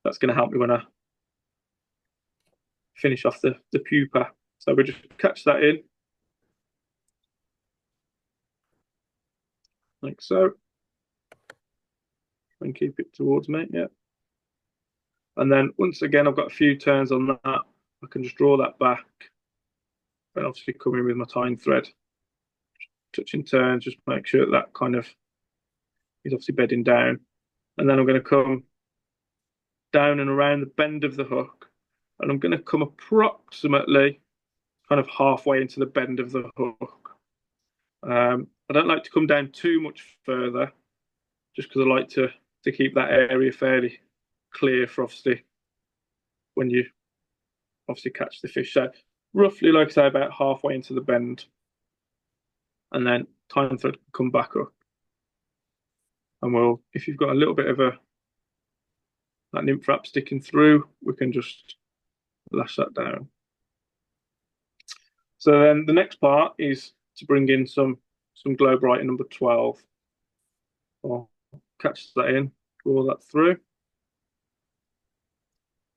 That's going to help me when I finish off the pupa. So we just catch that in like so, and keep it towards me, yeah. And then once again, I've got a few turns on that. I can just draw that back, and obviously come in with my tying thread, touching turns, just make sure that kind of is obviously bedding down. And then I'm going to come down and around the bend of the hook, and I'm going to come approximately kind of halfway into the bend of the hook. I don't like to come down too much further, just because I like to keep that area fairly clear for obviously when you obviously catch the fish. So roughly, like I say, about halfway into the bend, and then tying thread can come back up. And we'll, if you've got a little bit of that nymph wrap sticking through, we can just lash that down. So then the next part is to bring in some Glo-brite number 12. I'll catch that in, draw that through.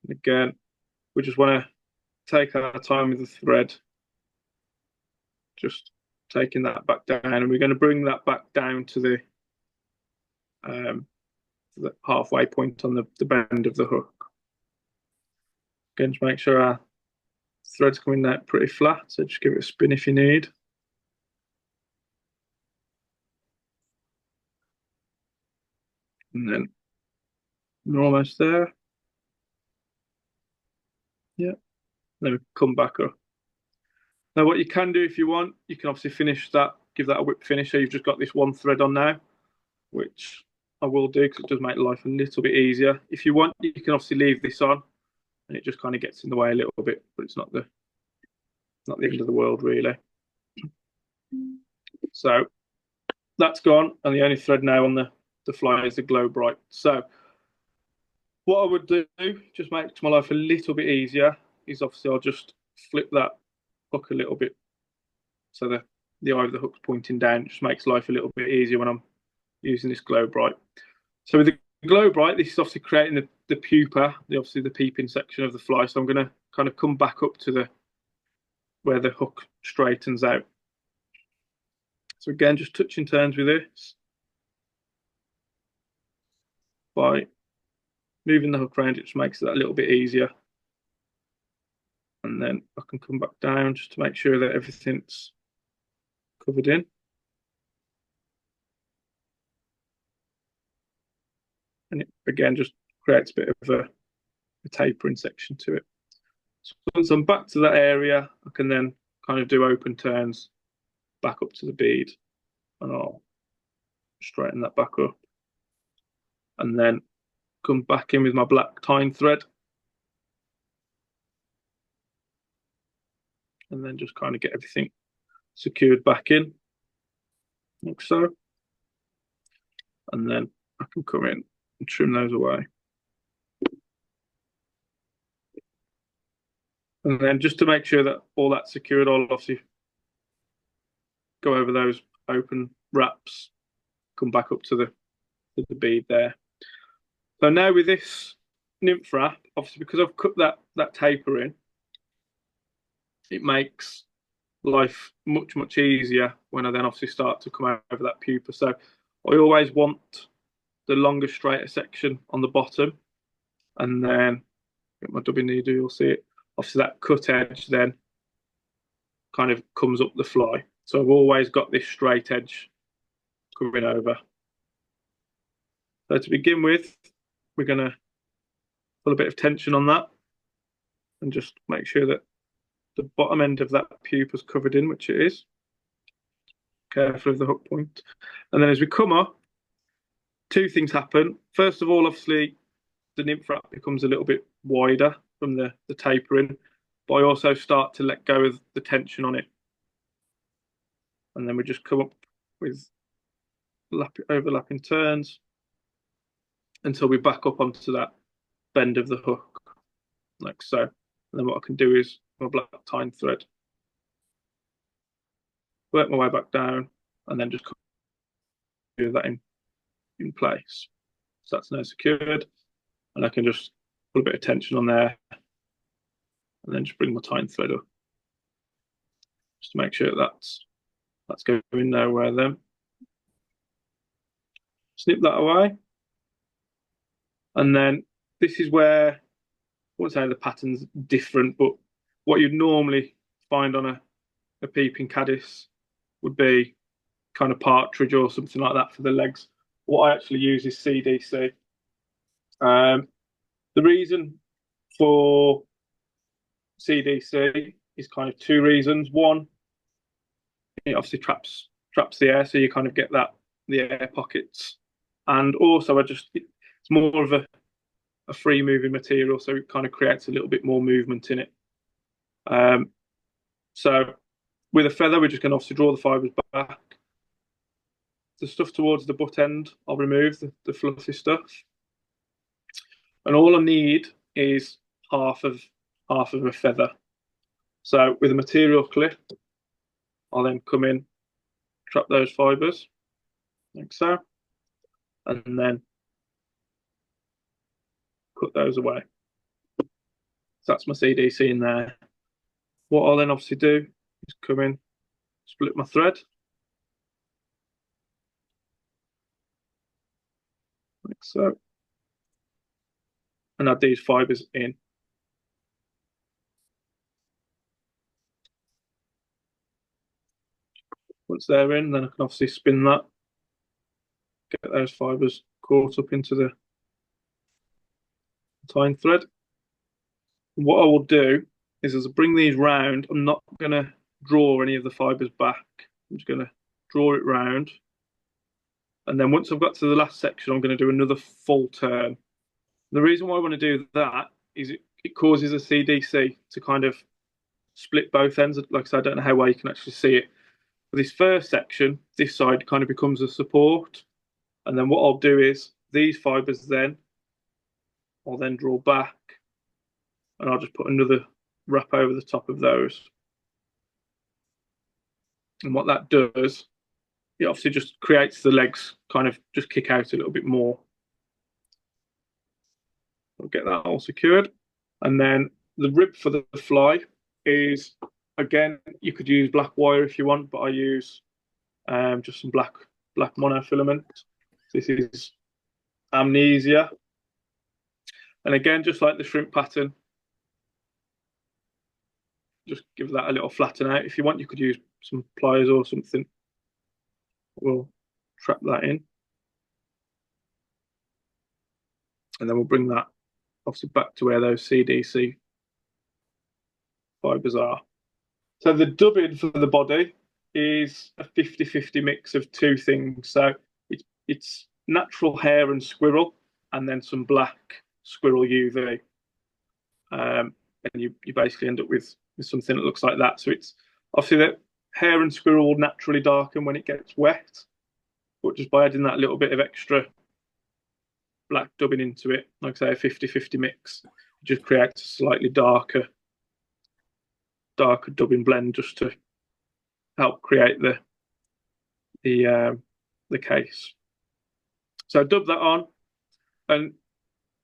And again, we just want to take our time with the thread, just taking that back down, and we're going to bring that back down to the halfway point on the bend of the hook. Again, to make sure our thread's coming out pretty flat, so just give it a spin if you need. And then we're almost there. Yeah. Then we come back up. Now, what you can do if you want, you can obviously finish that, give that a whip finish. So you've just got this one thread on now, which I will do because it does make life a little bit easier. If you want, you can obviously leave this on, and it just kind of gets in the way a little bit, but it's not the end of the world really. So that's gone, and the only thread now on the fly is the Glo-brite. So what I would do, just makes my life a little bit easier, is obviously I'll just flip that hook a little bit so the eye of the hook's pointing down. It just makes life a little bit easier when I'm using this Glo-brite. So with the Glo-brite, this is obviously creating the pupa, obviously the peeping section of the fly. So I'm going to kind of come back up to where the hook straightens out. So again, just touching turns with this. By moving the hook around, it just makes it a little bit easier. And then I can come back down just to make sure that everything's covered in. And it again just creates a bit of a tapering section to it. So once I'm back to that area, I can then kind of do open turns back up to the bead, and I'll straighten that back up, and then come back in with my black tying thread, and then just kind of get everything secured back in, like so. And then I can come in and trim those away. And then just to make sure that all that's secured, I'll obviously go over those open wraps, come back up to the bead there. So now with this nymph wrap, obviously because I've cut that taper in, it makes life much easier when I then obviously start to come over that pupa. So I always want the longer, straighter section on the bottom, and then get my dubbing needle, you'll see it. Obviously that cut edge then kind of comes up the fly. So I've always got this straight edge coming over. So to begin with, we're going to put a bit of tension on that and just make sure that the bottom end of that pupa is covered in, which it is. Careful of the hook point. And then as we come up, two things happen. First of all, obviously, the nymph wrap becomes a little bit wider from the tapering, but I also start to let go of the tension on it. And then we just come up with overlapping turns until we back up onto that bend of the hook, like so. And then what I can do is my black tying thread, work my way back down, and then just do that in place. So that's now secured, and I can just put a bit of tension on there, and then just bring my tying thread up, just to make sure that's going nowhere. Then snip that away, and then this is where I won't say the pattern's different, but what you'd normally find on a peeping caddis would be kind of partridge or something like that for the legs. What I actually use is CDC. The reason for CDC is kind of two reasons. One, it obviously traps the air, so you kind of get the air pockets, and also it's more of a free moving material, so it kind of creates a little bit more movement in it. So with a feather, we're just going to obviously draw the fibres back. The stuff towards the butt end, I'll remove the fluffy stuff, and all I need is half of a feather. So with a material clip, I'll then come in, trap those fibres like so, and then cut those away. So that's my CDC in there. What I'll then obviously do is come in, split my thread, like so, and add these fibres in. Once they're in, then I can obviously spin that, get those fibres caught up into the tying thread. And what I will do is, as I bring these round, I'm not going to draw any of the fibres back. I'm just going to draw it round. And then once I've got to the last section, I'm going to do another full turn. The reason why I want to do that is it causes a CDC to kind of split both ends. Like I said, I don't know how well you can actually see it. For this first section, this side kind of becomes a support. And then what I'll do is these fibres then, I'll then draw back, and I'll just put another wrap over the top of those. And what that does, it obviously just creates the legs kind of just kick out a little bit more. I'll get that all secured. And then the rib for the fly is, again, you could use black wire if you want, but I use just some black monofilament. This is amnesia. And again, just like the shrimp pattern, just give that a little flatten out. If you want, you could use some pliers or something We'll trap that in. And then we'll bring that obviously back to where those CDC fibres are. So the dubbing for the body is a 50-50 mix of two things. So it's natural hair and squirrel, and then some black squirrel UV. And you basically end up with something that looks like that. So it's obviously that hair and squirrel will naturally darken when it gets wet, but just by adding that little bit of extra black dubbing into it, like I say, a 50-50 mix, it just creates a slightly darker dubbing blend just to help create the case. So I dub that on, and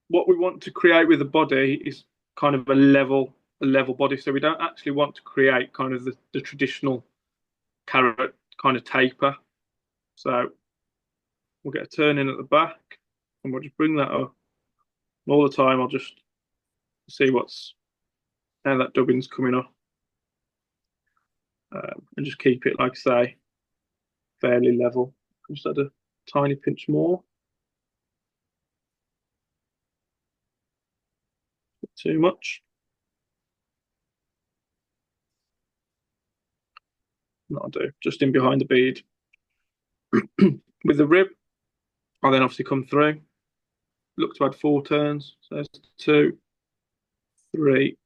what we want to create with the body is kind of a level body. So we don't actually want to create kind of the traditional carrot kind of taper. So we'll get a turn in at the back, and we'll just bring that up. And all the time I'll just see how that dubbing's coming up, and just keep it, like I say, fairly level. Just add a tiny pinch more. Not too much. That'll do. Just in behind the bead. With the rib, I'll then obviously come through. Look to add 4 turns. So there's 2, 3,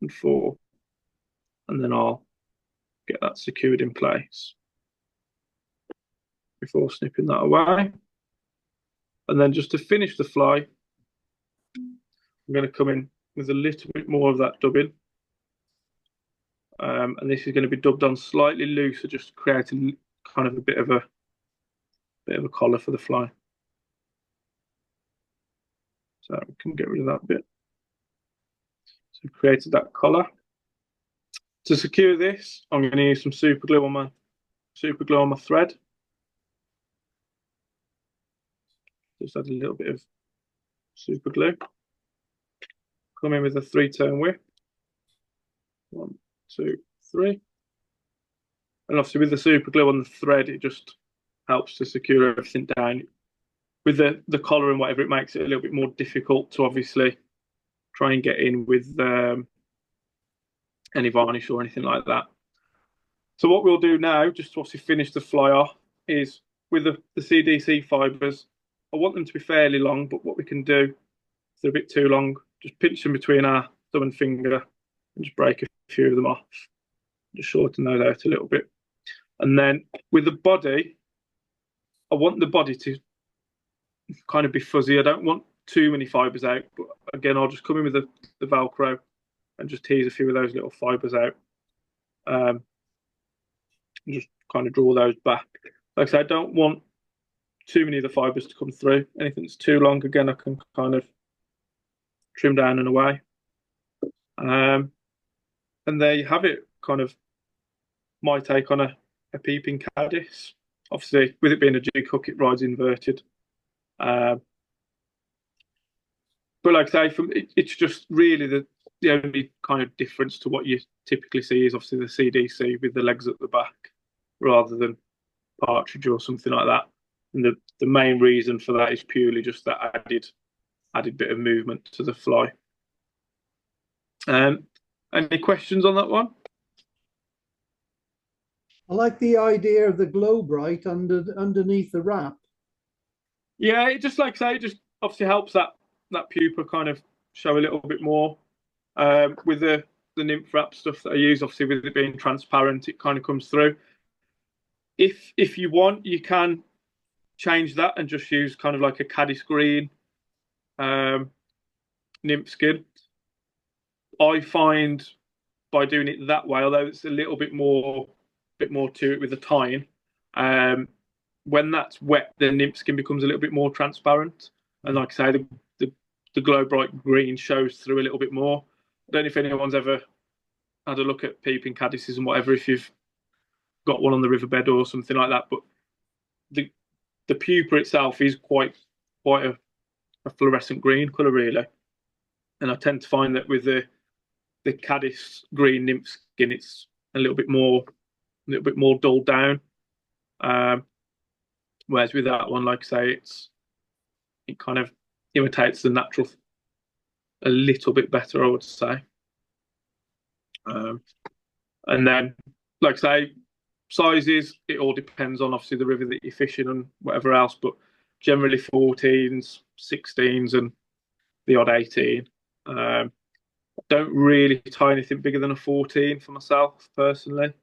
and 4. And then I'll get that secured in place before snipping that away. And then just to finish the fly, I'm going to come in with a little bit more of that dubbing. And this is going to be dubbed on slightly looser, just to create kind of a bit of a collar for the fly. So we can get rid of that bit. So we've created that collar. To secure this, I'm going to use some super glue on my thread. Just add a little bit of super glue. Come in with a 3-turn whip. 1, 2, 3. And obviously with the super glue on the thread, it just helps to secure everything down. With the collar and whatever, it makes it a little bit more difficult to obviously try and get in with any varnish or anything like that. So what we'll do now, just to obviously finish the fly off, is with the CDC fibres, I want them to be fairly long, but what we can do, if they're a bit too long, just pinch them between our thumb and finger and just break a few of them off. Just shorten those out a little bit. And then with the body, I want the body to kind of be fuzzy. I don't want too many fibres out, but again, I'll just come in with the Velcro and just tease a few of those little fibres out. And just kind of draw those back. Like I said, I don't want too many of the fibres to come through. Anything that's too long, again, I can kind of trim down and away. And there you have it, kind of my take on a Peeping Caddis. Obviously, with it being a jig hook, it rides inverted. But like I say, it's just really the only kind of difference to what you typically see is obviously the CDC with the legs at the back rather than partridge or something like that. And the main reason for that is purely just that added bit of movement to the fly. Any questions on that one? I like the idea of the Glo-brite underneath the wrap. Yeah, it just, like I say, it just obviously helps that pupa kind of show a little bit more. With the nymph wrap stuff that I use, obviously with it being transparent, it kind of comes through. If you want, you can change that and just use kind of like a caddis green nymph skin. I find by doing it that way, although it's a little bit more to it with the tying, when that's wet, the nymph skin becomes a little bit more transparent. And like I say, the Glo-brite green shows through a little bit more. I don't know if anyone's ever had a look at Peeping Caddises and whatever, if you've got one on the riverbed or something like that, but the pupa itself is quite a fluorescent green colour, really. And I tend to find that with the caddis green nymph skin, it's a little bit more dulled down. Whereas with that one, like I say, it kind of imitates the natural a little bit better, I would say. And then, like I say, sizes, it all depends on obviously the river that you're fishing and whatever else, but generally 14s, 16s, and the odd 18. Don't really tie anything bigger than a 14 for myself personally.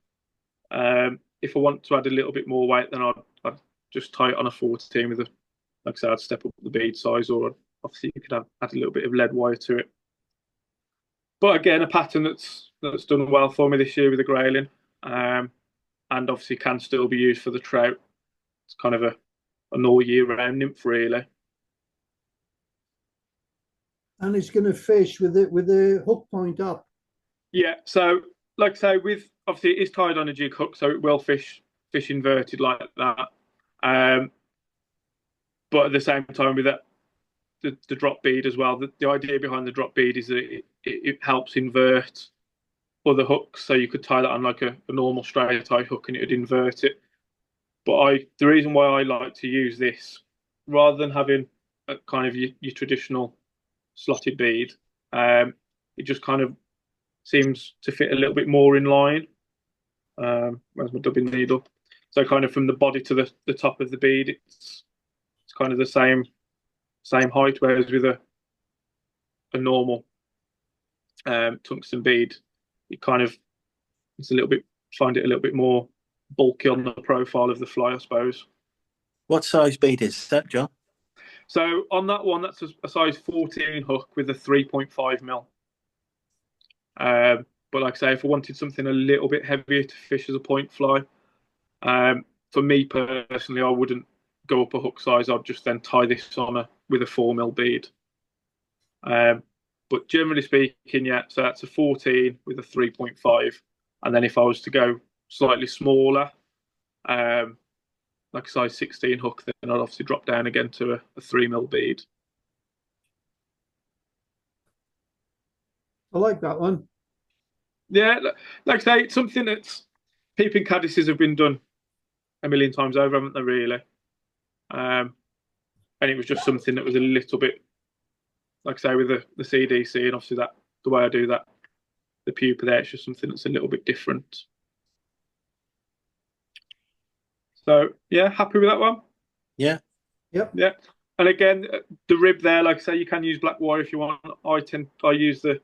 If I want to add a little bit more weight, then I'd just tie it on a 14 with like I said, I'd step up the bead size, or obviously you could add a little bit of lead wire to it. But again, a pattern that's done well for me this year with the Grayling, and obviously can still be used for the trout. It's kind of an all year round nymph, really. And it's going to fish with the hook point up. Yeah, so like I say, with obviously it is tied on a jig hook, so it will fish inverted like that. But at the same time, with that, the drop bead as well. The idea behind the drop bead is that it helps invert other hooks, so you could tie that on like a normal straight tie hook and it would invert it. But the reason why I like to use this rather than having a kind of your traditional slotted bead, it just kind of seems to fit a little bit more in line. Where's my dubbing needle? So kind of from the body to the top of the bead, it's kind of the same height, whereas with a normal tungsten bead, it's a little bit, find it a little bit more bulky on the profile of the fly, I suppose. What size bead is that, John? So on that one, that's a size 14 hook with a 3.5 mil. But like I say, if I wanted something a little bit heavier to fish as a point fly, for me personally, I wouldn't go up a hook size. I'd just then tie this on with a 4 mil bead. But generally speaking, yeah, so that's a 14 with a 3.5. And then if I was to go slightly smaller, like a size 16 hook, then I'd obviously drop down again to a 3 mil bead. I like that one. Yeah, like I say, it's something that's Peeping Caddises have been done a million times over, haven't they, really? And it was just something that was a little bit, like I say, with the CDC and obviously that the way I do that, the pupa there, it's just something that's a little bit different. So yeah, happy with that one. Yeah. Yep. Yeah. And again, the rib there, like I say, you can use black wire if you want. I use the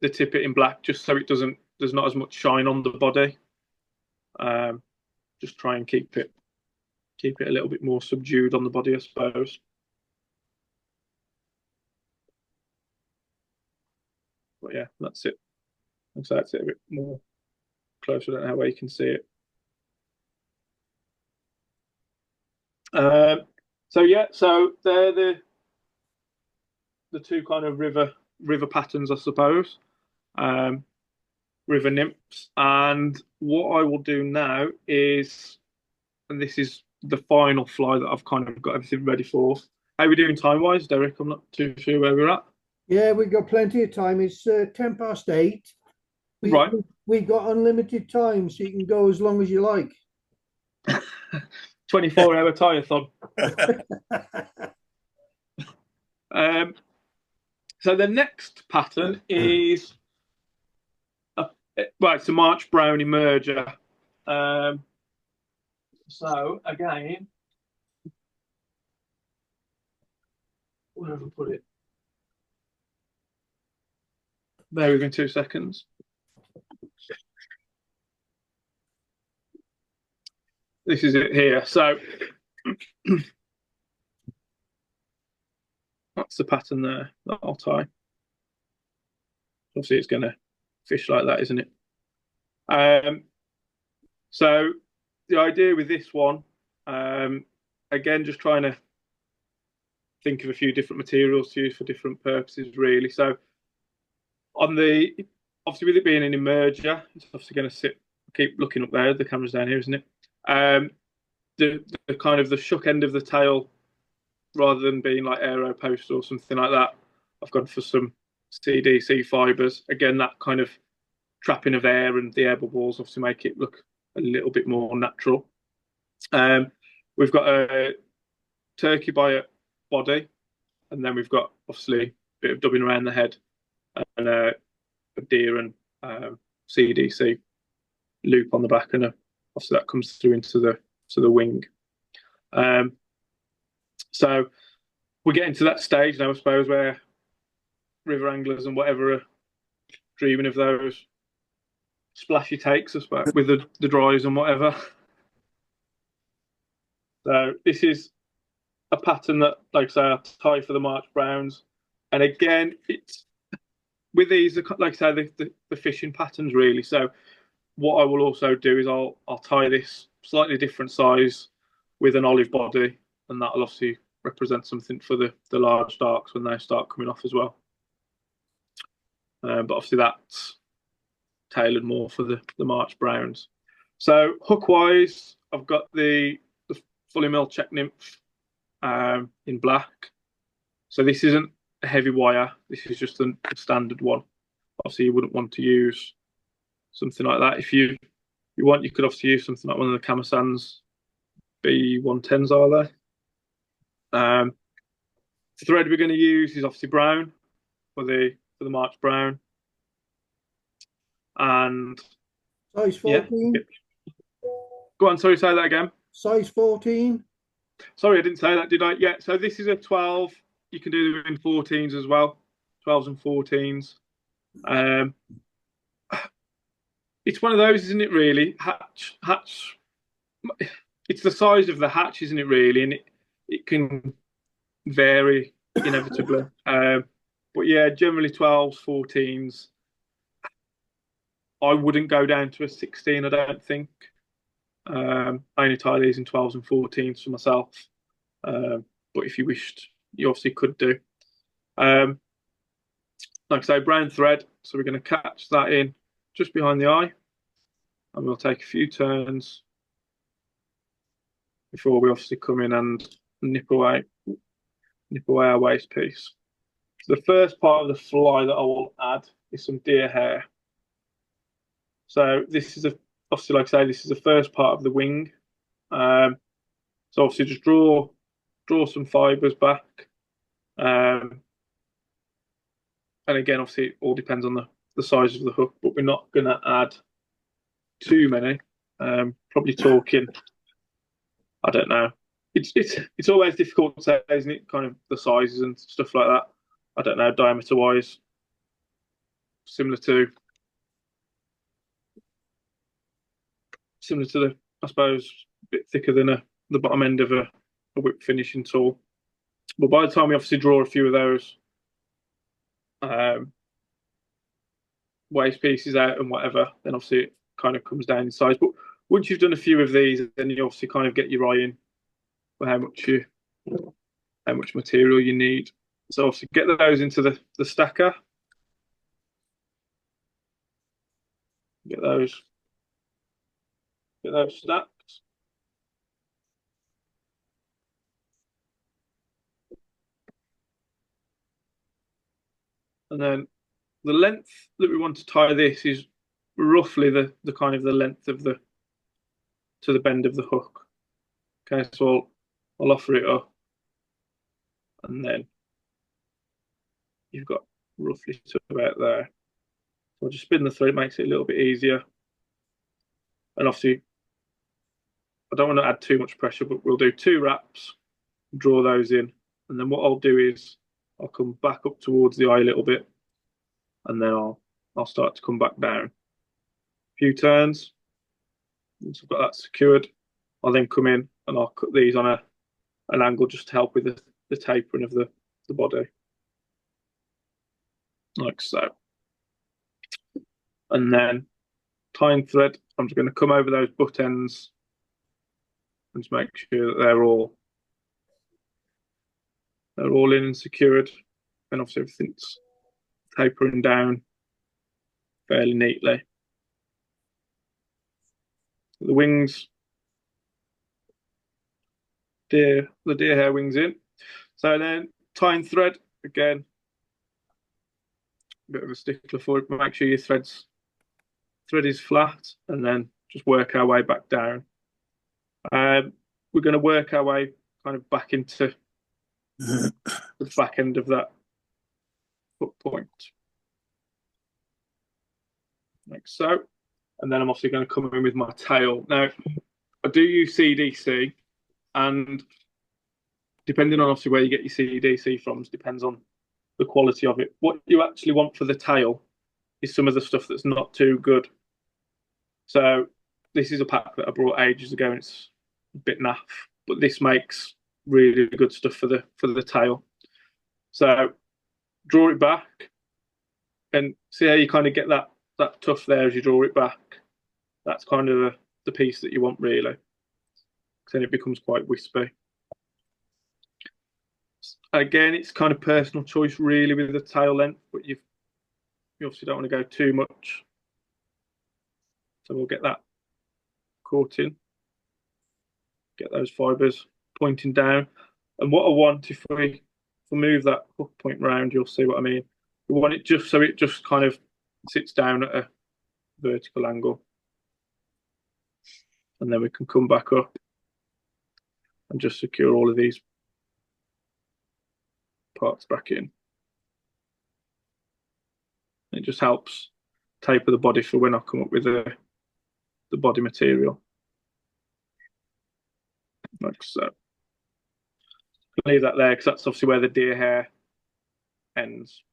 tippet in black just so there's not as much shine on the body. Just try and keep it a little bit more subdued on the body, I suppose. But yeah, that's it. So that's it a bit more closer. I don't know how you can see it. So yeah, so they're the two kind of river patterns, I suppose. River nymphs. And what I will do now is, and this is the final fly that I've kind of got everything ready for. How are we doing time wise, Derek? I'm not too sure where we're at. Yeah, we've got plenty of time. It's 8:10. Right. We've got unlimited time, so you can go as long as you like. 24-hour tie-a-thon. So the next pattern is it's a March Brown emerger. So again, where have I put it? Bear with me 2 seconds. This is it here. So that's the pattern there that I'll tie. Obviously, it's going to fish like that, isn't it? So the idea with this one, again, just trying to think of a few different materials to use for different purposes, really. So obviously with it being an emerger, it's obviously going to sit. Keep looking up there. The camera's down here, isn't it? The kind of the shook end of the tail, rather than being like aero post or something like that, I've gone for some CDC fibres. Again, that kind of trapping of air and the air bubbles obviously make it look a little bit more natural. We've got a turkey body, and then we've got obviously a bit of dubbing around the head, and a deer and CDC loop on the back, and obviously that comes through into the wing. So we're getting to that stage now, I suppose, where river anglers and whatever are dreaming of those splashy takes, I suppose, with the dries and whatever. So this is a pattern that, like I say, I tie for the March Browns, and again, it's with these, like I say, the fishing patterns really. So what I will also do is I'll tie this slightly different size with an olive body, and that'll obviously represent something for the large darks when they start coming off as well. But obviously that's tailored more for the March Browns. So hook wise, I've got the fully milled check nymph in black. So this isn't a heavy wire. This is just a standard one. Obviously, you wouldn't want to use something like that. If you want, you could obviously use something like one of the Camasan's B110s, are they? The thread we're going to use is obviously brown for the March Brown, and Size 14. Yeah. Go on, sorry, say that again. Size 14. Sorry, I didn't say that, did I? Yeah. So this is a 12. You can do them in 14s as well, 12s and 14s. It's one of those, isn't it? Really, hatch. It's the size of the hatch, isn't it? Really, and it can vary inevitably. But yeah, generally 12s, 14s. I wouldn't go down to a 16, I don't think. I only tie these in 12s and 14s for myself. But if you wished, you obviously could do. Like I say, brown thread. So we're going to catch that in just behind the eye. And we'll take a few turns before we obviously come in and nip away our waist piece. So the first part of the fly that I will add is some deer hair. So this is obviously, like I say, this is the first part of the wing. So obviously just draw some fibres back. And again, obviously it all depends on the size of the hook, but we're not going to add too many. Probably talking, I don't know. It's always difficult to say, isn't it? Kind of the sizes and stuff like that. I don't know, diameter wise, similar to the, I suppose, a bit thicker than the bottom end of a whip finishing tool. But by the time we obviously draw a few of those waist pieces out and whatever, then obviously it kind of comes down in size. But once you've done a few of these, then you obviously kind of get your eye in for how much material you need. So obviously get those into the stacker. Get those stacked. And then the length that we want to tie this is roughly the kind of the length of to the bend of the hook. Okay, so I'll offer it up, and then you've got roughly to about there. So I'll just spin the thread, it makes it a little bit easier. And obviously, I don't want to add too much pressure, but we'll do 2 wraps, draw those in, and then what I'll do is I'll come back up towards the eye a little bit, and then I'll start to come back down. A few turns. Once I've got that secured, I'll then come in and I'll cut these on an angle just to help with the tapering of the body, like so. And then tying thread, I'm just going to come over those butt ends and just make sure that they're all in and secured, and obviously everything's tapering down fairly neatly. The wings, the deer hair wings in. So then tying thread, again, a bit of a stickler for it, but make sure your thread is flat, and then just work our way back down. We're going to work our way kind of back into the back end of that hook point, like so. And then I'm obviously going to come in with my tail. Now, I do use CDC, and depending on obviously where you get your CDC from, depends on the quality of it. What you actually want for the tail is some of the stuff that's not too good. So this is a pack that I brought ages ago, and it's a bit naff, but this makes really good stuff for the tail. So draw it back, and see how you kind of get that tuft there as you draw it back. That's kind of the piece that you want, really, because then it becomes quite wispy. Again, it's kind of personal choice, really, with the tail length, but you obviously don't want to go too much. So we'll get that caught in, get those fibres pointing down. And what I want, if we move that hook point round, you'll see what I mean. We want it just so it just kind of sits down at a vertical angle. And then we can come back up and just secure all of these parts back in. It just helps taper the body for when I come up with the body material, like so. Leave that there because that's obviously where the deer hair ends,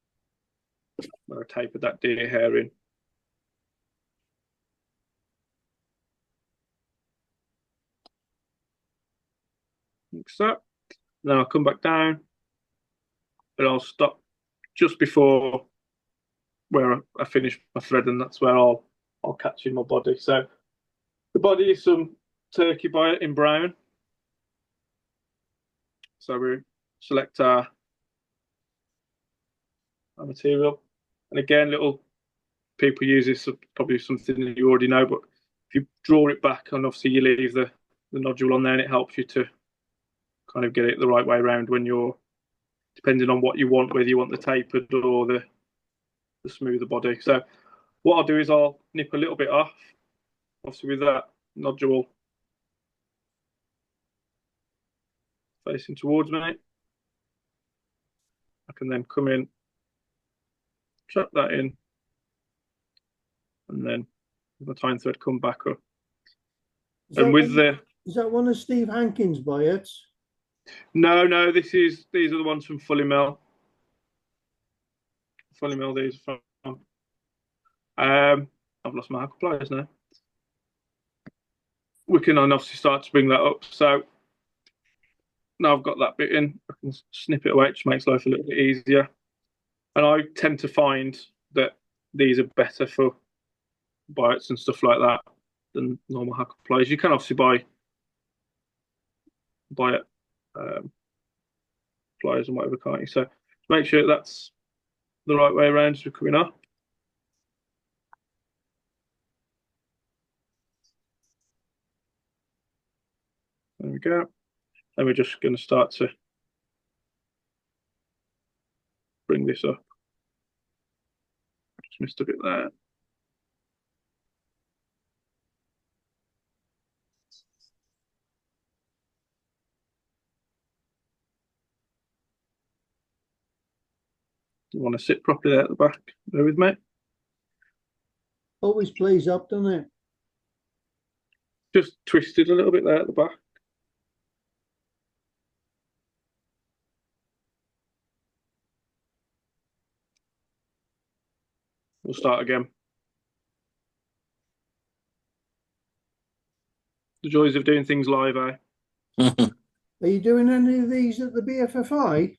where I tapered that deer hair in. Like so. Then I'll come back down, but I'll stop just before where I finish my thread, and that's where I'll catch in my body. So the body is some turkey bite in brown. So we select our material, and again, little people use this, probably something that you already know, but if you draw it back, and obviously you leave the nodule on there, and it helps you to kind of get it the right way around when you're, depending on what you want, whether you want the tapered or the smoother body. So what I'll do is I'll nip a little bit off, obviously with that nodule facing towards me. I can then come in, trap that in, and then with my tying thread come back up. And with is that one of Steve Hankins' biots? No, these are the ones from Fully Mill. Fully Mill, these are from. I've lost my hackle pliers now. We can obviously start to bring that up. So now I've got that bit in, I can snip it away, which makes life a little bit easier. And I tend to find that these are better for biots and stuff like that than normal hackle pliers. You can obviously buy it pliers and whatever, can't you? So make sure that's the right way around as we're coming up. There we go. And we're just going to start to bring this up. Just missed a bit there. You want to sit properly there at the back. Bear with me. Always plays up, doesn't it? Just twisted a little bit there at the back. We'll start again. The joys of doing things live, eh? Are you doing any of these at the BFFI?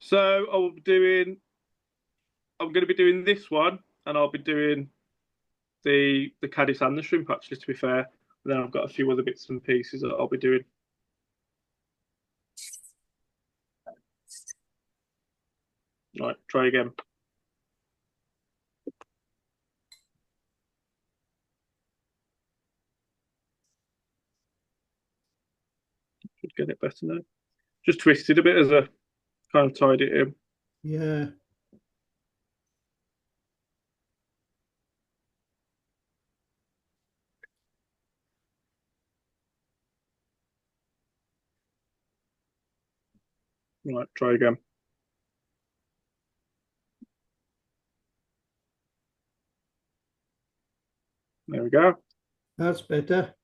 So I'm going to be doing this one, and I'll be doing the caddis and the shrimp, actually, to be fair. And then I've got a few other bits and pieces that I'll be doing. Right, try again. Should get it better now. Just twisted a bit as I kind of tied it in. Yeah. Right, try again. There we go. That's better.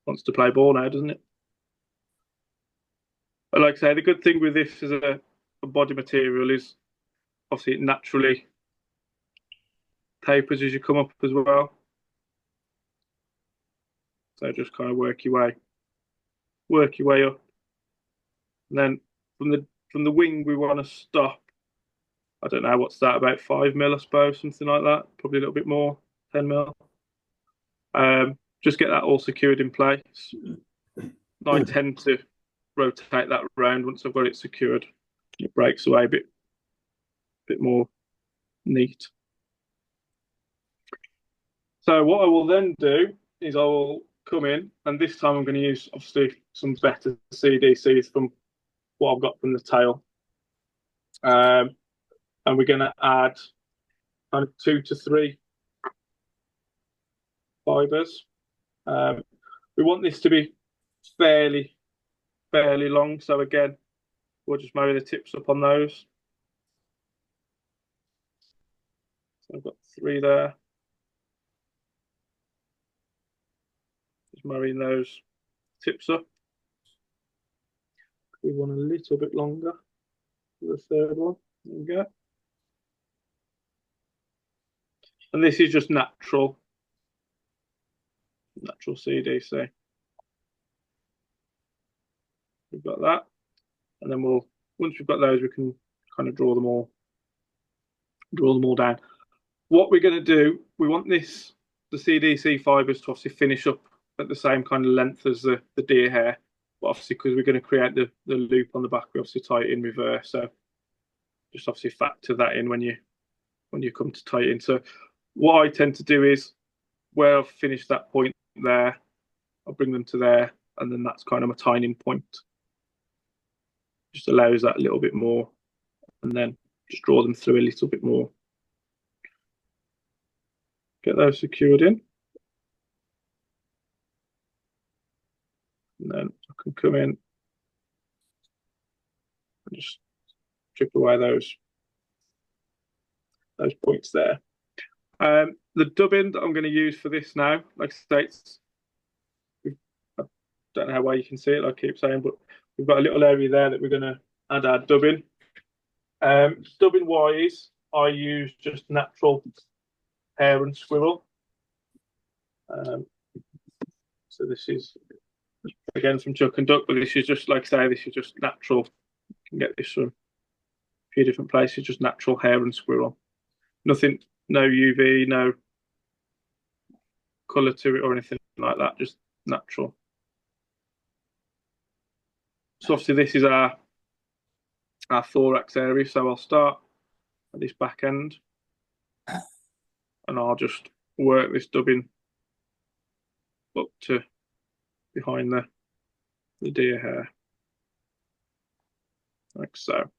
Wants to play ball now, doesn't it? But like I say, the good thing with this as a body material is obviously it naturally tapers as you come up as well. So just kind of work your way up. And then from the wing we want to stop. I don't know what's that, about 5 mil, I suppose, something like that. Probably a little bit more, 10 mil. Just get that all secured in place. I tend to rotate that around once I've got it secured. It breaks away a bit more neat. So what I will then do is I will come in, and this time I'm going to use obviously some better CDCs from what I've got from the tail. And we're going to add kind of 2 to 3 fibres. We want this to be fairly long. So again, we'll just marry the tips up on those. So I've got 3 there. Just marrying those tips up. We want a little bit longer for the third one. There we go. And this is just natural CDC. We've got that, and then once we've got those, we can kind of draw them all down. What we're going to do, we want the CDC fibres to obviously finish up at the same kind of length as the deer hair, but obviously because we're going to create the loop on the back, we obviously tie it in reverse. So just obviously factor that in when you come to tie it in. So what I tend to do is where I've finished that point there, I'll bring them to there, and then that's kind of my tying point. Just allows that a little bit more, and then just draw them through a little bit more. Get those secured in, and then I can come in and just strip away those points there. The dubbing that I'm going to use for this now, like I say, I don't know how well you can see it, like I keep saying, but we've got a little area there that we're going to add our dubbing. Dubbing wise, I use just natural hair and squirrel. So this is again from Chuck and Duck, but this is just, like I say, this is just natural. You can get this from a few different places, just natural hair and squirrel. Nothing, no UV, no colour to it or anything like that, just natural. So obviously this is our thorax area, so I'll start at this back end and I'll just work this dubbing up to behind the deer hair, like so.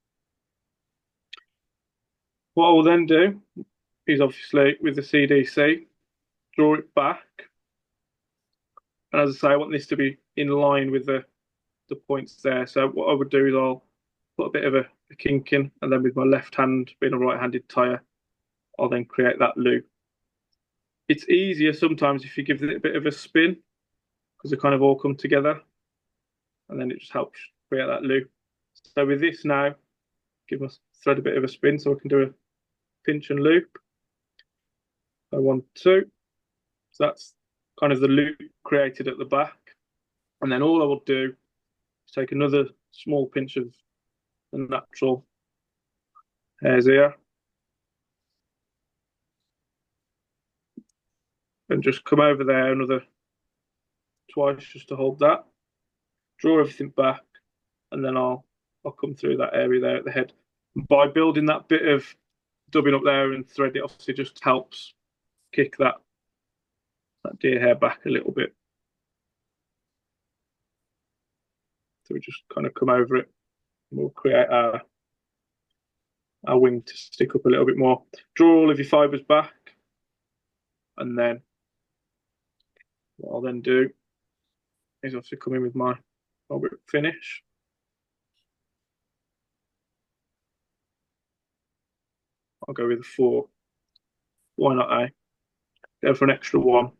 What I will then do is obviously with the CDC, draw it back. And as I say, I want this to be in line with the points there. So what I would do is I'll put a bit of a kink in, and then with my left hand, being a right-handed tire, I'll then create that loop. It's easier sometimes if you give it a bit of a spin, because they kind of all come together, and then it just helps create that loop. So with this now, give my thread a bit of a spin so I can do a pinch and loop. So 1, 2. So that's kind of the loop created at the back. And then all I will do is take another small pinch of the natural hairs here and just come over there another twice just to hold that. Draw everything back, and then I'll come through that area there at the head. By building that bit of dubbing up there and thread, it obviously just helps kick that deer hair back a little bit. So we just kind of come over it, and we'll create our wing to stick up a little bit more. Draw all of your fibres back, and then what I'll then do is obviously come in with my whip finish. I'll go with a 4. Why not, eh? Go for an extra 1.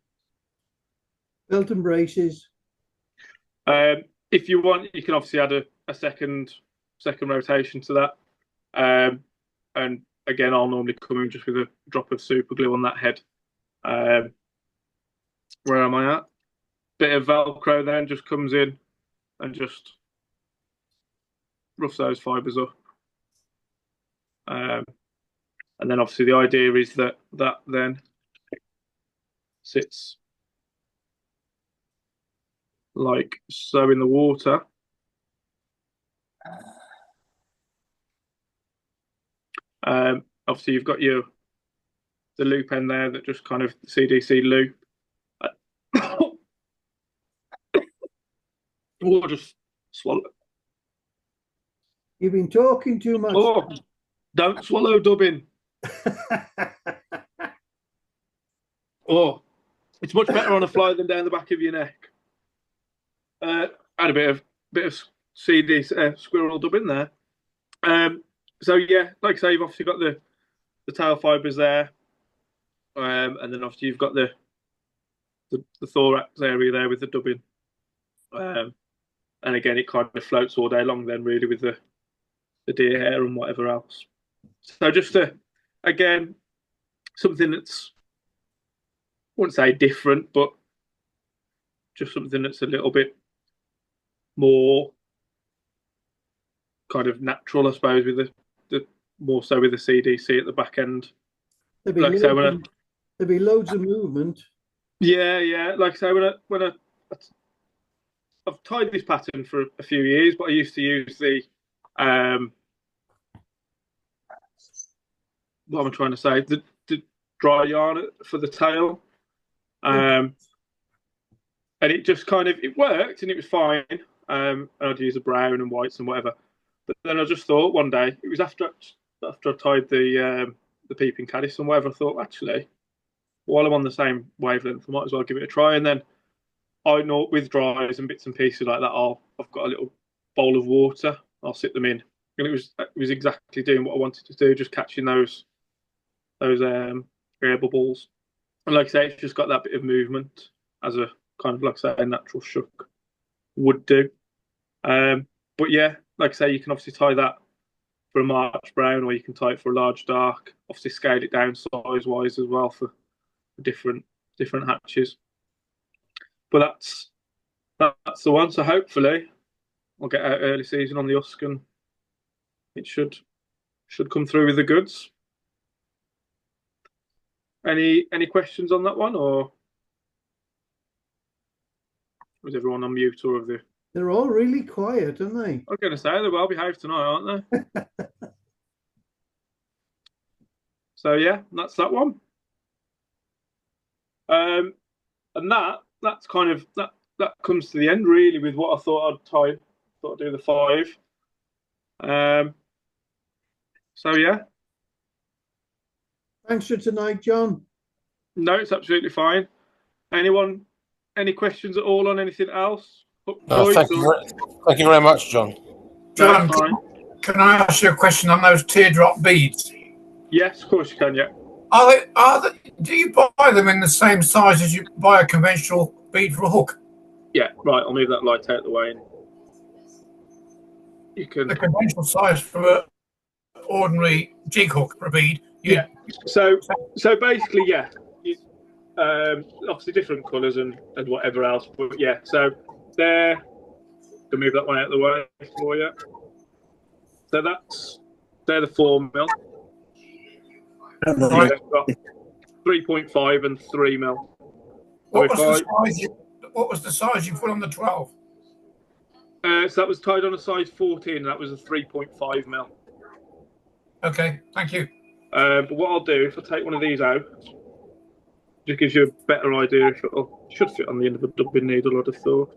Belt and braces. If you want, you can obviously add a second rotation to that. And again, I'll normally come in just with a drop of super glue on that head. Where am I at? Bit of Velcro then just comes in and just roughs those fibres up. And then obviously the idea is that then sits like so in the water. Obviously you've got the loop end there that just kind of CDC loop. Or just swallow. You've been talking too much. Oh, don't swallow dubbing. Oh, it's much better on a fly than down the back of your neck. Had a bit of CD squirrel dubbing there. So yeah, like I say, you've obviously got the tail fibres there, and then obviously you've got the thorax area there with the dubbing. And again, it kind of floats all day long then, really, with the deer hair and whatever else. So just again, something that's, I wouldn't say different, but just something that's a little bit more kind of natural, I suppose, with the more so with the CDC at the back end. There'd be loads of movement. Yeah. Like I say, when I've tied this pattern for a few years, but I used to use the what am I trying to say? The dry yarn for the tail, and it just kind of it worked and it was fine. And I'd use the brown and whites and whatever. But then I just thought one day, it was after I tied the Peeping Caddis and whatever, I thought, actually, while I'm on the same wavelength, I might as well give it a try. And then I know with dries and bits and pieces like that, I've got a little bowl of water, I'll sit them in. And it was exactly doing what I wanted to do, just catching those air bubbles. And like I say, it's just got that bit of movement as a kind of, like I say, a natural shook would do. But yeah, like I say, you can obviously tie that for a March brown, or you can tie it for a large dark. Obviously, scale it down size wise as well for different hatches. But that's the one. So hopefully, I'll get out early season on the Usk, and it should come through with the goods. Any questions on that one, or was everyone on mute, or have they? They're all really quiet, aren't they? I'm going to say they're well behaved tonight, aren't they? So yeah, that's that one. And that's kind of that comes to the end really with what I thought I'd tie. Thought I'd do the 5. So yeah. Thanks for tonight, John. No, it's absolutely fine. Anyone, any questions at all on anything else? No, thank you very much, John. John, can I ask you a question on those teardrop beads? Yes, of course you can. Yeah. Are they? Do you buy them in the same size as you buy a conventional bead for a hook? Yeah. Right. I'll move that light out of the way. And you can. The conventional size for an ordinary jig hook for a bead. Yeah. So basically, yeah. Obviously different colours and whatever else, but yeah. So there. To move that one out of the way for you. So they're the 4mm. Right. They've got 3.5 and 3mm. What was the size you put on the 12? So that was tied on a size 14, and that was a 3.5mm. Okay, thank you. But what I'll do, if I take one of these out, just gives you a better idea if it should fit on the end of a dubbing needle, I'd have thought.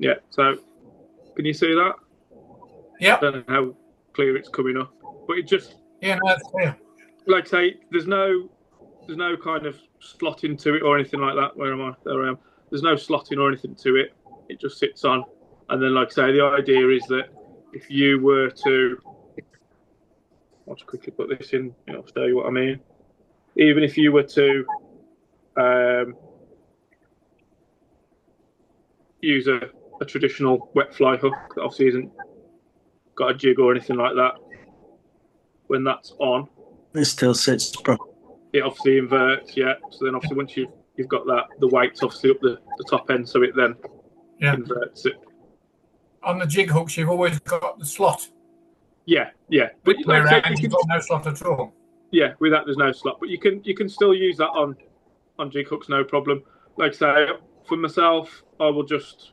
Yeah, so can you see that? Yeah. I don't know how clear it's coming up, but it just, yeah, no, that's clear. Like I say, there's no kind of slotting to it or anything like that. Where am I? There I am. There's no slotting or anything to it. It just sits on, and then like I say, the idea is that if you were to I'll just quickly put this in. I'll show you what I mean. Even if you were to use a traditional wet fly hook that obviously isn't got a jig or anything like that, when that's on, It still sits properly. it obviously inverts. Yeah. So then obviously once you've got that, the weight's obviously up the top end, so it then inverts it. On the jig hooks, you've always got the slot. Yeah. But Where like I say, you've got no slot at all. Yeah, with that there's no slot, but you can still use that on jig hooks, no problem. Like I say, for myself, I will just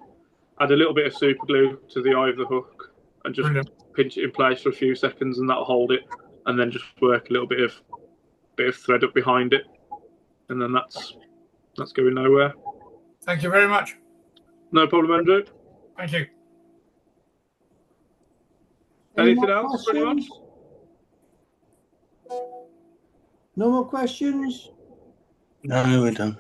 add a little bit of super glue to the eye of the hook and just pinch it in place for a few seconds, and that'll hold it, and then just work a little bit of thread up behind it, and then that's going nowhere. Thank you very much. No problem, Andrew. Thank you. Anything else for anyone? No more questions? No, we're done.